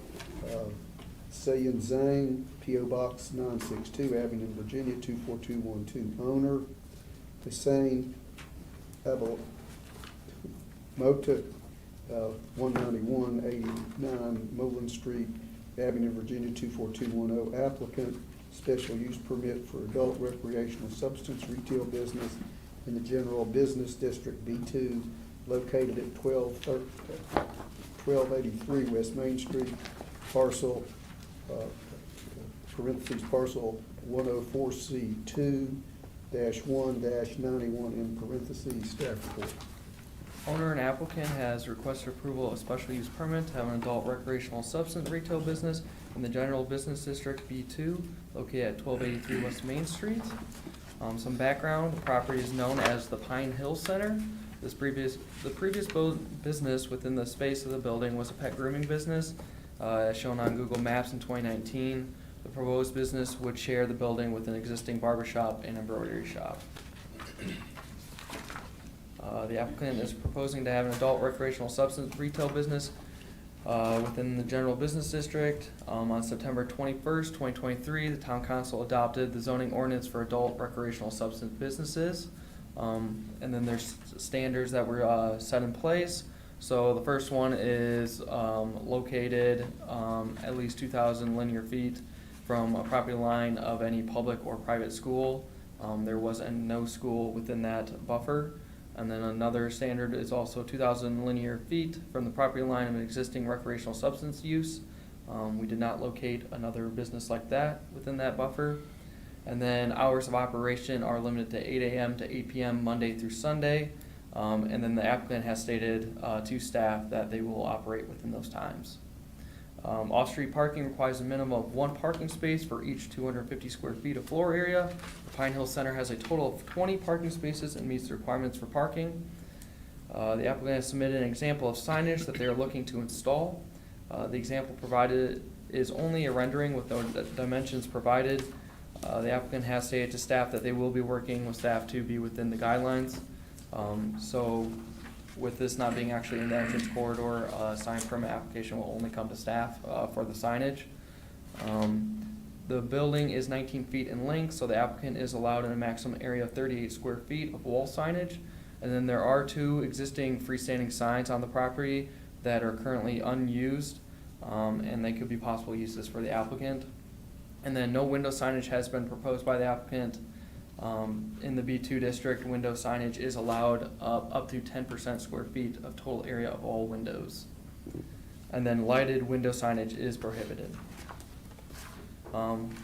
Speaker 1: Sayin Zhang, P.O. Box 962, Abingdon, Virginia 24212. Owner, Hussein Abel Mota, 19189 Moreland Street, Abingdon, Virginia 24210. Applicant, special use permit for adult recreational substance retail business in the general business district B2, located at 1283 West Main Street, parcel, parcel 104C2-1-91 in parentheses, staff report.
Speaker 6: Owner and applicant has requested approval of a special use permit to have an adult recreational substance retail business in the general business district B2, located at 1283 West Main Street. Some background: the property is known as the Pine Hill Center. The previous business within the space of the building was a pet grooming business, as shown on Google Maps in 2019. The proposed business would share the building with an existing barbershop and embroidery shop. The applicant is proposing to have an adult recreational substance retail business within the general business district. On September 21st, 2023, the town council adopted the zoning ordinance for adult recreational substance businesses. And then there's standards that were set in place. So the first one is located at least 2,000 linear feet from a property line of any public or private school. There was no school within that buffer. And then another standard is also 2,000 linear feet from the property line of an existing recreational substance use. We did not locate another business like that within that buffer. And then hours of operation are limited to 8 a.m. to 8 p.m. Monday through Sunday. And then the applicant has stated to staff that they will operate within those times. Off-street parking requires a minimum of 1 parking space for each 250 square feet of floor area. The Pine Hill Center has a total of 20 parking spaces and meets the requirements for parking. The applicant has submitted an example of signage that they are looking to install. The example provided is only a rendering with no dimensions provided. The applicant has stated to staff that they will be working with staff to be within the guidelines. So with this not being actually in the entrance corridor, sign permit application will only come to staff for the signage. The building is 19 feet in length, so the applicant is allowed in a maximum area of 38 square feet of wall signage. And then there are 2 existing freestanding signs on the property that are currently unused. and they could be possible uses for the applicant. And then no window signage has been proposed by the applicant. In the B2 district, window signage is allowed up to 10% square feet of total area of all windows. And then lighted window signage is prohibited.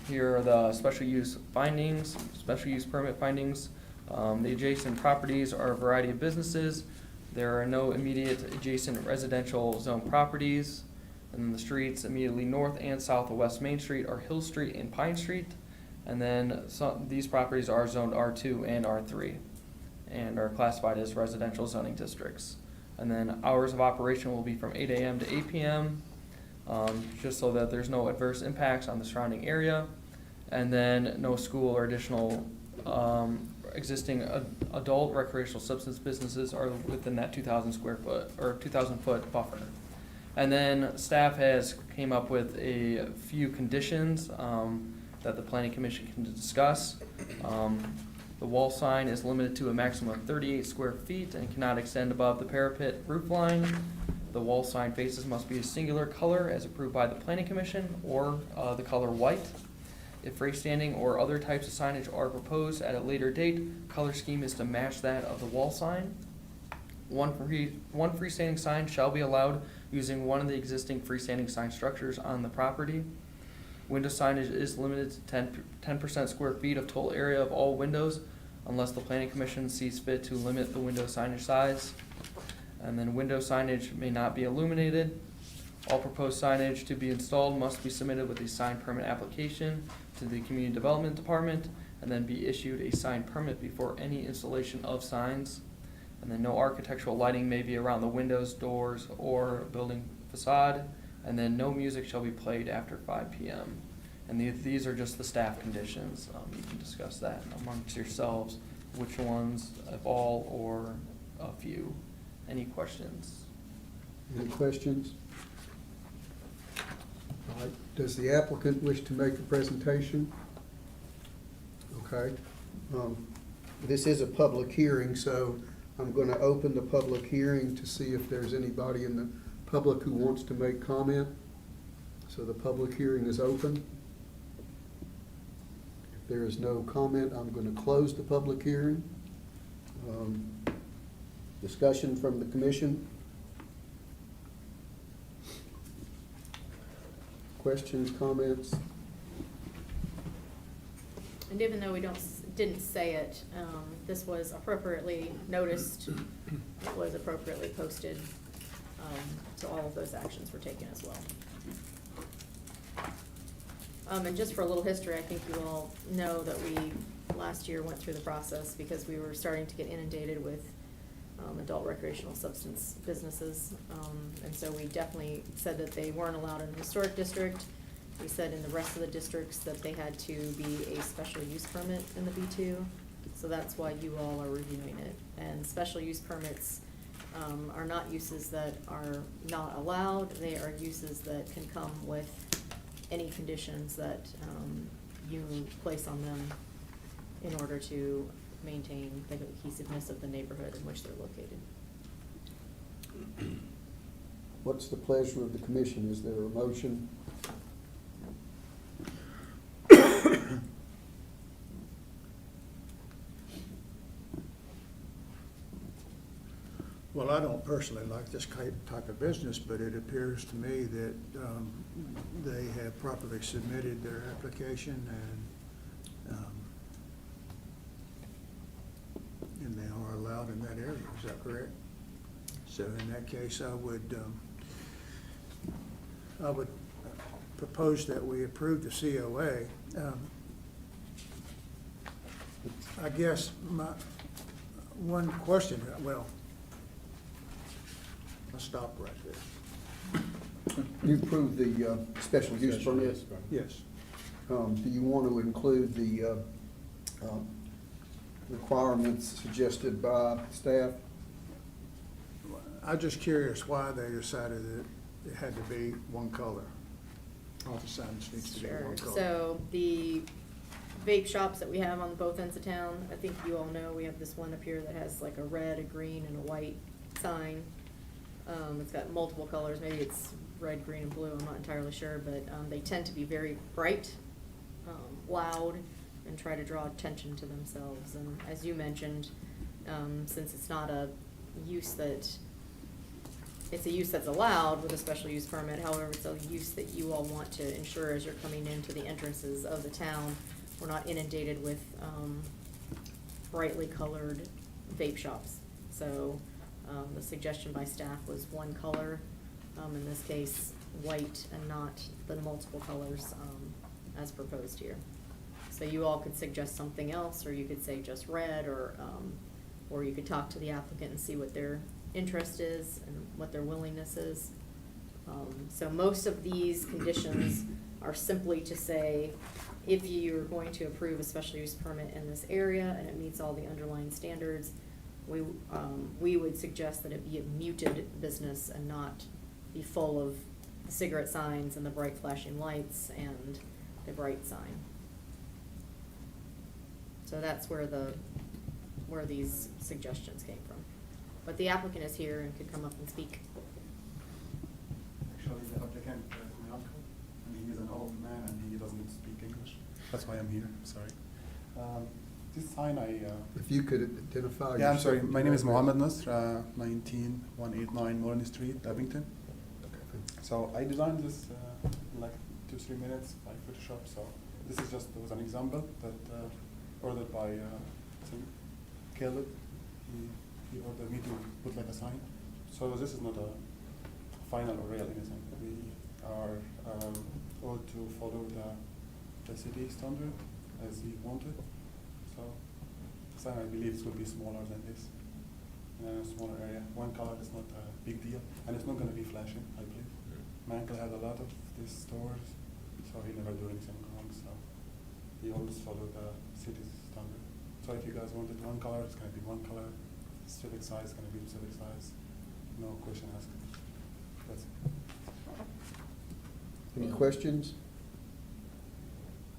Speaker 6: Here are the special use findings, special use permit findings. The adjacent properties are a variety of businesses. There are no immediate adjacent residential zone properties. And then the streets immediately north and south of West Main Street are Hill Street and Pine Street. And then these properties are zoned R2 and R3 and are classified as residential zoning districts. And then hours of operation will be from 8 a.m. to 8 p.m., just so that there's no adverse impacts on the surrounding area. And then no school or additional existing adult recreational substance businesses are within that 2,000 square foot or 2,000 foot buffer. And then staff has came up with a few conditions that the planning commission can discuss. The wall sign is limited to a maximum of 38 square feet and cannot extend above the parapet roof line. The wall sign faces must be a singular color as approved by the planning commission, or the color white. If freestanding or other types of signage are proposed at a later date, color scheme is to match that of the wall sign. One freestanding sign shall be allowed using one of the existing freestanding sign structures on the property. Window signage is limited to 10% square feet of total area of all windows unless the planning commission sees fit to limit the window signage size. And then window signage may not be illuminated. All proposed signage to be installed must be submitted with a sign permit application to the Community Development Department and then be issued a sign permit before any installation of signs. And then no architectural lighting may be around the windows, doors, or building facade. And then no music shall be played after 5 p.m. And these are just the staff conditions. You can discuss that amongst yourselves, which ones, if all or a few. Any questions?
Speaker 1: Any questions? All right. Does the applicant wish to make a presentation? Okay. This is a public hearing, so I'm going to open the public hearing to see if there's anybody in the public who wants to make comment. So the public hearing is open. If there is no comment, I'm going to close the public hearing. Discussion from the commission? Questions, comments?
Speaker 2: And even though we didn't say it, this was appropriately noticed, it was appropriately posted, so all of those actions were taken as well. And just for a little history, I think you all know that we last year went through the process because we were starting to get inundated with adult recreational substance businesses. And so we definitely said that they weren't allowed in the historic district. We said in the rest of the districts that they had to be a special use permit in the B2. So that's why you all are reviewing it. And special use permits are not uses that are not allowed. They are uses that can come with any conditions that you place on them in order to maintain the cohesiveness of the neighborhood in which they're located.
Speaker 1: What's the pleasure of the commission? Is there a motion?
Speaker 7: Well, I don't personally like this type of business, but it appears to me that they have properly submitted their application and they are allowed in that area. Is that correct? So in that case, I would propose that we approve the COA. I guess my one question, well, I'll stop right there.
Speaker 1: You approved the special use permit?
Speaker 7: Yes.
Speaker 1: Do you want to include the requirements suggested by staff?
Speaker 7: I'm just curious why they decided that it had to be one color. All the signs needs to be
Speaker 2: Sure.
Speaker 7: one color.
Speaker 2: So the vape shops that we have on both ends of town, I think you all know, we have this one up here that has like a red, a green, and a white sign. It's got multiple colors, maybe it's red, green, and blue, I'm not entirely sure, but, they tend to be very bright, loud, and try to draw attention to themselves. And as you mentioned, since it's not a use that, it's a use that's allowed with a special use permit, however, it's a use that you all want to ensure as you're coming into the entrances of the town, we're not inundated with, brightly colored vape shops. So, the suggestion by staff was one color, in this case, white, and not the multiple colors, as proposed here. So you all could suggest something else, or you could say just red, or you could talk to the applicant and see what their interest is and what their willingness is. So most of these conditions are simply to say, if you're going to approve a special use permit in this area and it meets all the underlying standards, we would suggest that it be a muted business and not be full of cigarette signs and the bright flashing lights and the bright sign. So that's where these suggestions came from. But the applicant is here and could come up and speak.
Speaker 12: Actually, the applicant is my uncle, and he is an old man and he doesn't speak English. That's why I'm here, sorry. This sign
Speaker 1: If you could identify yourself.
Speaker 12: yeah, I'm sorry, my name is Mohammed Nasr, 19189 Moran Street, Abington. So I designed this in like 2-3 minutes by Photoshop, so this is just was an example that ordered by Caleb. He ordered me to put like a sign. So this is not a final or real anything. We are ought to follow the city standard as he wanted. So the sign, I believe, it will be smaller than this, in a smaller area. One color is not a big deal, and it's not going to be flashing, I believe. My uncle had a lot of these stores, so he never do anything wrong. So he always followed the city's standard. So if you guys wanted one color, it's going to be one color. Civic size is going to be civic size. No question asked. That's it.
Speaker 1: Any questions?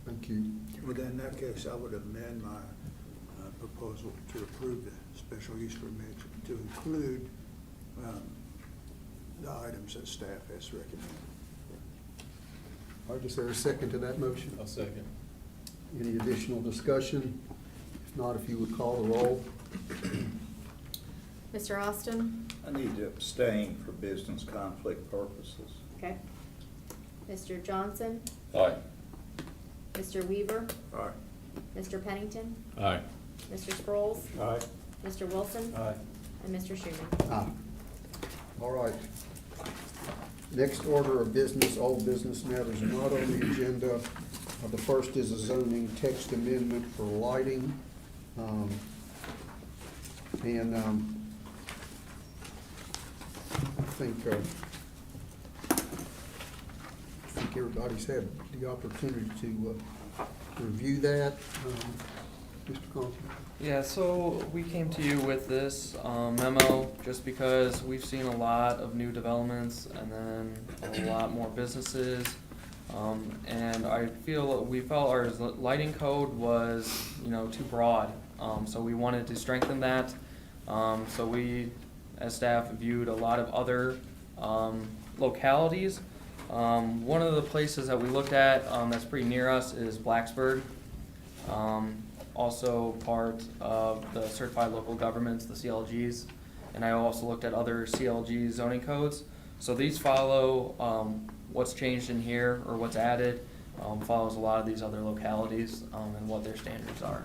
Speaker 1: Thank you.
Speaker 7: Well, then in that case, I would amend my proposal to approve the special use permit to include the items that staff has recommended.
Speaker 1: All right, is there a second to that motion?
Speaker 8: I'll second.
Speaker 1: Any additional discussion? If not, if you would call the roll.
Speaker 2: Mr. Austin?
Speaker 5: I need to abstain for business conflict purposes.
Speaker 2: Okay. Mr. Johnson?
Speaker 3: Aye.
Speaker 2: Mr. Weaver?
Speaker 5: Aye.
Speaker 2: Mr. Pennington?
Speaker 8: Aye.
Speaker 2: Mr. Sproles?
Speaker 9: Aye.
Speaker 2: Mr. Wilson?
Speaker 4: Aye.
Speaker 2: And Mr. Schuman?
Speaker 1: Aye. All right. Next order of business, old business matters not on the agenda. The first is a zoning text amendment for lighting. I think everybody's had the opportunity to review that. Mr. Conklin?
Speaker 6: Yeah, so we came to you with this memo just because we've seen a lot of new developments and then a lot more businesses. And we felt our lighting code was, too broad. So we wanted to strengthen that. So we, as staff, viewed a lot of other localities. One of the places that we looked at that's pretty near us is Blacksburg. Also part of the certified local governments, the CLGs, and I also looked at other CLG zoning codes. So these follow what's changed in here or what's added, follows a lot of these other localities and what their standards are.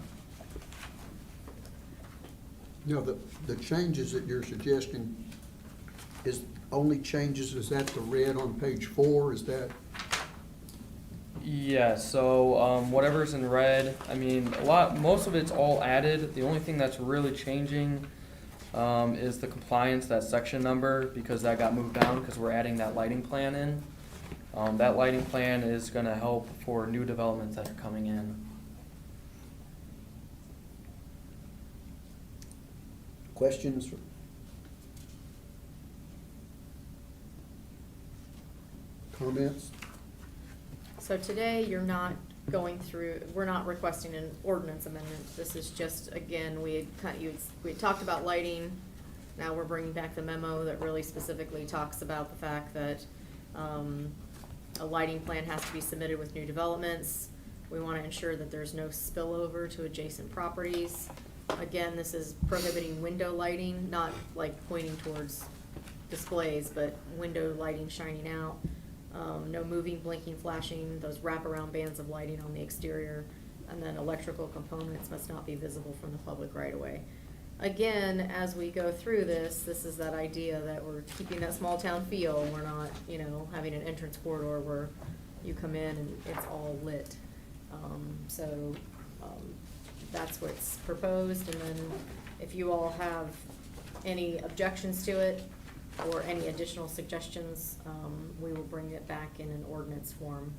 Speaker 1: The changes that you're suggesting is only changes, is that the red on page 4, is that?
Speaker 6: Yeah, so whatever's in red, most of it's all added. The only thing that's really changing is the compliance, that section number, because that got moved down because we're adding that lighting plan in. That lighting plan is going to help for new developments that are coming in.
Speaker 1: Questions? Comments?
Speaker 2: So today, you're not going through, we're not requesting an ordinance amendment. This is just, again, we had talked about lighting, Now we're bringing back the memo that really specifically talks about the fact that a lighting plan has to be submitted with new developments. We want to ensure that there's no spillover to adjacent properties. Again, this is prohibiting window lighting, not like pointing towards displays, but window lighting shining out. No moving, blinking, flashing, those wraparound bands of lighting on the exterior. And then electrical components must not be visible from the public right away. Again, as we go through this is that idea that we're keeping that small town feel. We're not, having an entrance corridor where you come in and it's all lit. That's what's proposed, and then if you all have any objections to it or any additional suggestions, we will bring it back in an ordinance form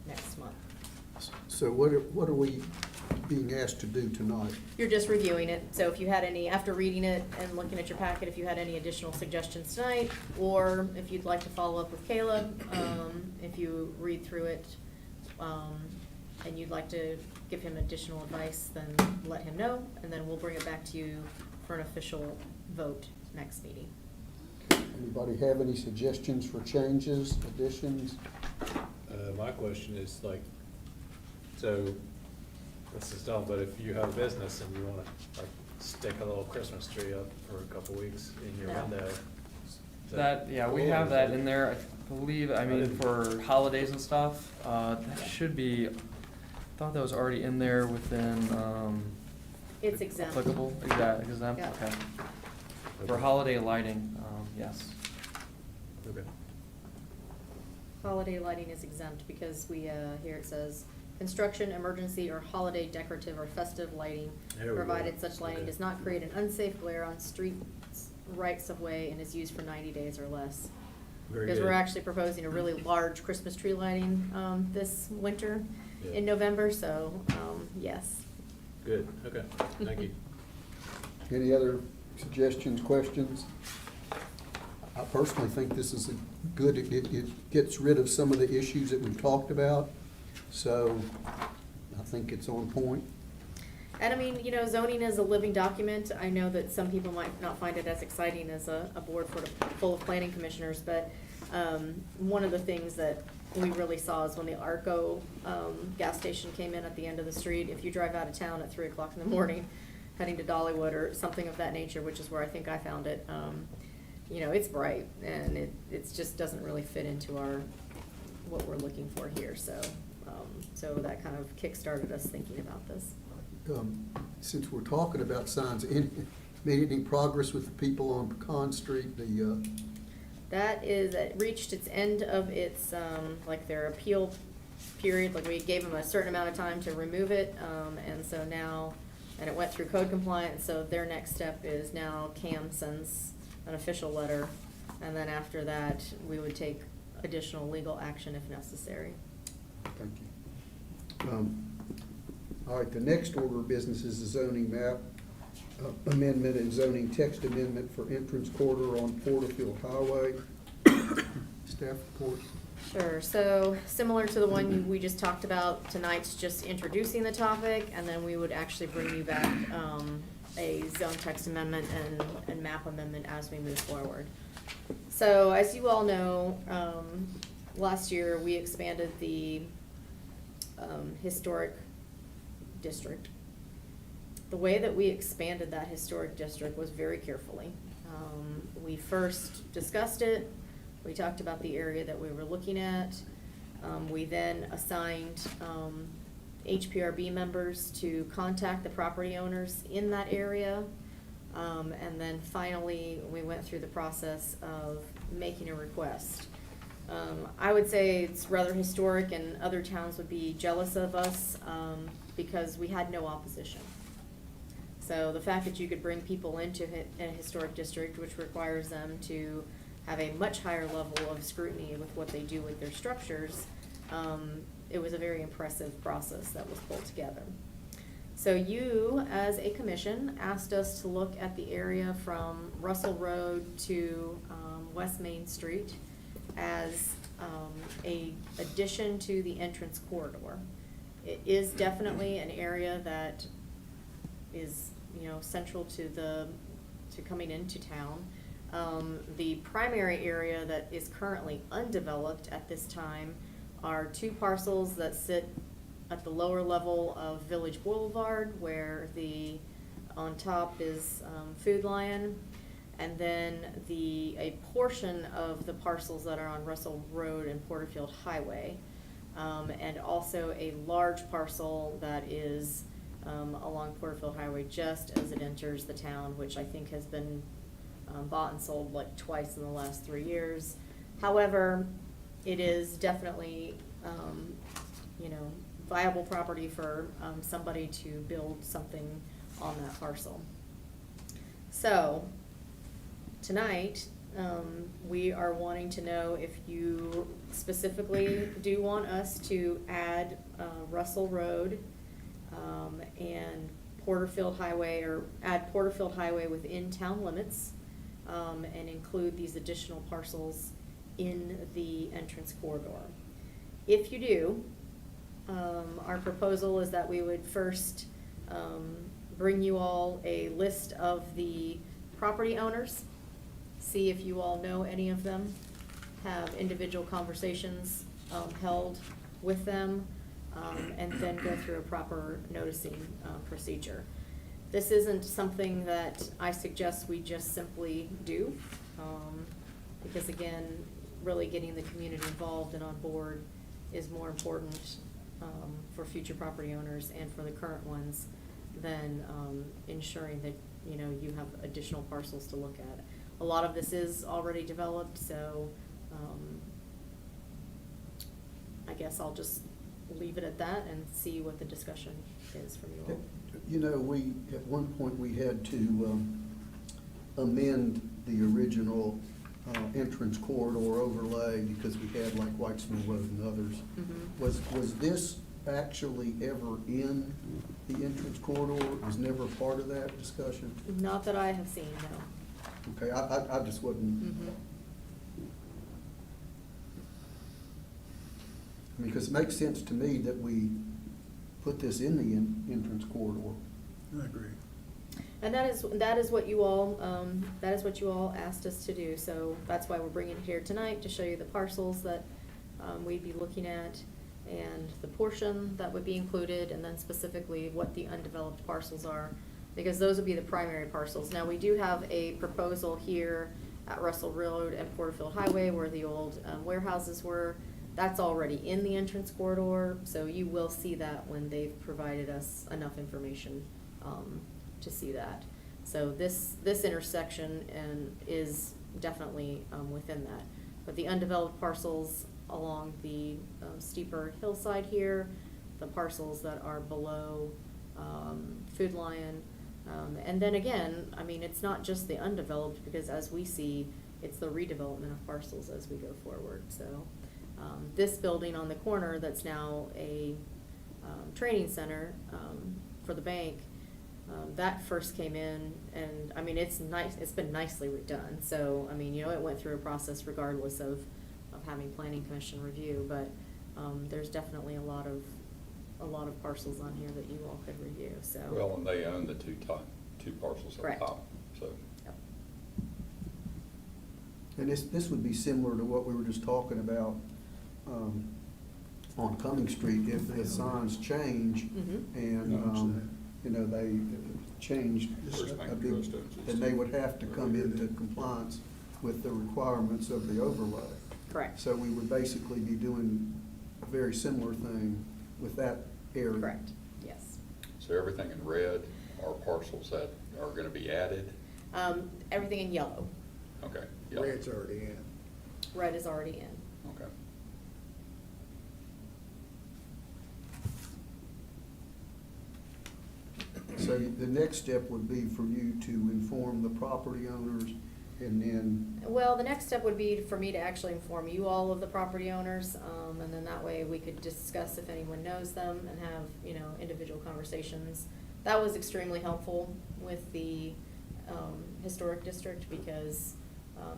Speaker 2: next month.
Speaker 1: So what are we being asked to do tonight?
Speaker 2: You're just reviewing it, so if you had any, after reading it and looking at your packet, if you had any additional suggestions tonight, or if you'd like to follow up with Caleb, if you read through it, and you'd like to give him additional advice, then let him know, and then we'll bring it back to you for an official vote next meeting.
Speaker 1: Anybody have any suggestions for changes, additions?
Speaker 4: My question is like, so, this is dumb, but if you have a business and you wanna like stick a little Christmas tree up for a couple weeks in your
Speaker 2: No.
Speaker 4: window. is
Speaker 6: We
Speaker 4: cool,
Speaker 6: have
Speaker 4: or
Speaker 6: that
Speaker 4: is
Speaker 6: in there, I believe, I mean, for holidays and stuff, that should be, I thought that was already in there within,
Speaker 2: It's exempt.
Speaker 6: applicable, exempt,
Speaker 2: Yeah.
Speaker 6: okay. For holiday lighting, yes.
Speaker 4: Okay.
Speaker 2: Holiday lighting is exempt because we, here it says, construction, emergency, or holiday decorative or festive lighting,
Speaker 4: There we go.
Speaker 2: provided such lighting
Speaker 4: Okay.
Speaker 2: does not create an unsafe glare on streets, rights of way, and is used for 90 days or less.
Speaker 4: Very
Speaker 2: Because
Speaker 4: good.
Speaker 2: we're actually proposing a really large Christmas tree lighting, this winter
Speaker 4: Yeah.
Speaker 2: in November, so, yes.
Speaker 4: Good, okay, thank you.
Speaker 1: Any other suggestions, questions? I personally think this is it gets rid of some of the issues that we've talked about, so I think it's on point.
Speaker 2: And I mean, zoning is a living document. I know that some people might not find it as exciting as a board full of planning commissioners, but one of the things that we really saw is when the Arco gas station came in at the end of the street. If you drive out of town at 3 o'clock in the morning, heading to Dollywood or something of that nature, which is where I think I found it, it's bright, and it just doesn't really fit into what we're looking for here, so that kind of kick-started us thinking about this.
Speaker 1: Since we're talking about signs, made any progress with the people on Pecan Street,
Speaker 2: That is, it reached its end of its, their appeal period, we gave them a certain amount of time to remove it, and so now, and it went through code compliance, so their next step is now CAM sends an official letter, and then after that, we would take additional legal action if necessary.
Speaker 1: Thank you. All right, the next order of business is the zoning map amendment and zoning text amendment for entrance corridor on Porterfield Highway. Staff report.
Speaker 2: Sure, so similar to the one we just talked about, tonight's just introducing the topic, and then we would actually bring you back a zone text amendment and map amendment as we move forward. So as you all know, last year we expanded the historic district. The way that we expanded that historic district was very carefully. We first discussed it. We talked about the area that we were looking at. We then assigned HPRB members to contact the property owners in that area. And then finally, we went through the process of making a request. I would say it's rather historic, and other towns would be jealous of us because we had no opposition. So the fact that you could bring people into a historic district, which requires them to have a much higher level of scrutiny with what they do with their structures, it was a very impressive process that was pulled together. So you, as a commission, asked us to look at the area from Russell Road to West Main Street as a addition to the entrance corridor. It is definitely an area that is, central to the to coming into town. The primary area that is currently undeveloped at this time are two parcels that sit at the lower level of Village Boulevard, where on top is Food Lion, and then a portion of the parcels that are on Russell Road and Porterfield Highway, and also a large parcel that is along Porterfield Highway just as it enters the town, which I think has been bought and sold like twice in the last 3 years. However, it is definitely, viable property for somebody to build something on that parcel. So, tonight, we are wanting to know if you specifically do want us to add Russell Road and Porterfield Highway, or add Porterfield Highway within town limits, and include these additional parcels in the entrance corridor. If you do, our proposal is that we would first bring you all a list of the property owners, see if you all know any of them, have individual conversations held with them, and then go through a proper noticing procedure. This isn't something that I suggest we just simply do, because again, really getting the community involved and on board is more important for future property owners and for the current ones than ensuring that you have additional parcels to look at. A lot of this is already developed, so I guess I'll just leave it at that and see what the discussion is from you all.
Speaker 1: At one point, we had to amend the original entrance corridor overlay because we had like Whitesville Road and others.
Speaker 2: Mhm.
Speaker 1: Was this actually ever in the entrance corridor? It was never part of that discussion?
Speaker 2: Not that I have seen, no.
Speaker 1: Okay, I just wasn't,
Speaker 2: Mhm.
Speaker 1: I mean, because it makes sense to me that we put this in the entrance corridor.
Speaker 7: I agree.
Speaker 2: And that is what you all, asked us to do, so that's why we're bringing it here tonight, to show you the parcels that, we'd be looking at, and the portion that would be included, and then specifically what the undeveloped parcels are, because those would be the primary parcels. Now, we do have a proposal here at Russell Road and Porterfield Highway where the old warehouses were. That's already in the entrance corridor, so you will see that when they've provided us enough information to see that. So this intersection is definitely within that. But the undeveloped parcels along the steeper hillside here, the parcels that are below Food Lion, and then again, I mean, it's not just the undeveloped, because as we see, it's the redevelopment of parcels as we go forward. So this building on the corner that's now a training center for the bank, that first came in, and I mean, it's nice, it's been nicely redone. So, I mean, it went through a process regardless of having planning commission review, but there's definitely a lot of parcels on here that you all could review, so.
Speaker 3: Well, and they own the two parcels up
Speaker 2: Correct.
Speaker 3: top, so.
Speaker 2: Yep.
Speaker 1: And this would be similar to what we were just talking about on Cumming Street. If the signs change
Speaker 2: Mhm.
Speaker 1: and, they changed
Speaker 3: First
Speaker 1: a
Speaker 3: Bank
Speaker 1: big,
Speaker 3: Trust owns it.
Speaker 1: then they would have to come into compliance with the requirements of the overlay.
Speaker 2: Correct.
Speaker 1: So we would basically be doing a very similar thing with that area.
Speaker 2: Correct, yes.
Speaker 3: So everything in red are parcels that are gonna be added?
Speaker 2: Everything in yellow.
Speaker 3: Okay. yeah.
Speaker 7: Red's already in.
Speaker 2: Red is already in.
Speaker 3: Okay.
Speaker 1: So the next step would be for you to inform the property owners, and then,
Speaker 2: Well, the next step would be for me to actually inform you all of the property owners, and then that way we could discuss if anyone knows them and have, individual conversations. That was extremely helpful with the historic district, because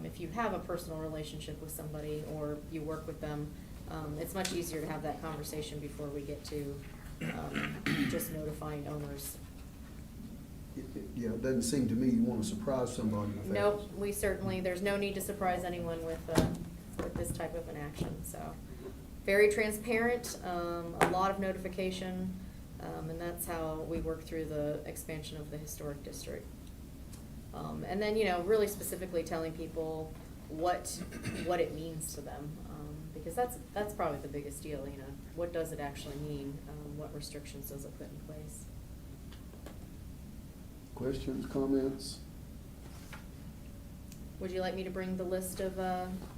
Speaker 2: if you have a personal relationship with somebody or you work with them, it's much easier to have that conversation before we get to just notifying owners.
Speaker 1: Yeah, it doesn't seem to me you want to surprise somebody with that.
Speaker 2: Nope, we certainly, there's no need to surprise anyone with this type of an action, so. Very transparent, a lot of notification, and that's how we work through the expansion of the historic district. And then, you know, really specifically telling people what it means to them, because that's probably the biggest deal, you know. What does it actually mean? What restrictions does it put in place?
Speaker 1: Questions, comments?
Speaker 2: Would you like me to bring the list of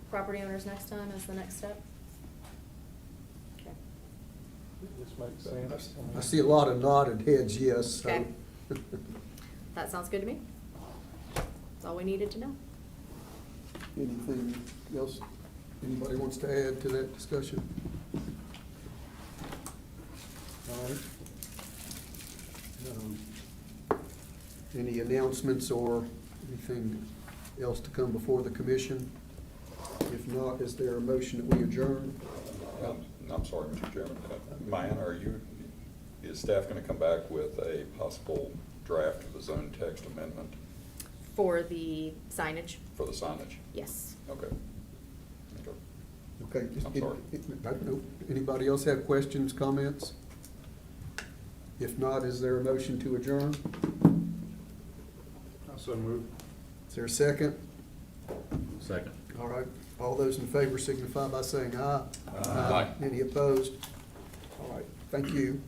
Speaker 2: property owners next time as the next step? Okay.
Speaker 9: This makes sense.
Speaker 1: I see a lot of nodded heads, yes, so.
Speaker 2: Okay. That sounds good to me. That's all we needed to know.
Speaker 1: Anything else anybody wants to add to that discussion? All right. Any announcements or anything else to come before the commission? If not, is there a motion that we adjourn?
Speaker 3: I'm sorry, Mr. Chairman. Maya, is staff going to come back with a possible draft of the zone text amendment
Speaker 2: For the signage?
Speaker 3: for the signage?
Speaker 2: Yes.
Speaker 3: Okay.
Speaker 1: Okay.
Speaker 3: I'm sorry.
Speaker 1: Anybody else have questions, comments? If not, is there a motion to adjourn?
Speaker 9: So move.
Speaker 1: Is there a second?
Speaker 8: Second.
Speaker 1: All right. All those in favor signify by saying aye.
Speaker 3: Aye.
Speaker 1: Any opposed? All right. Thank you.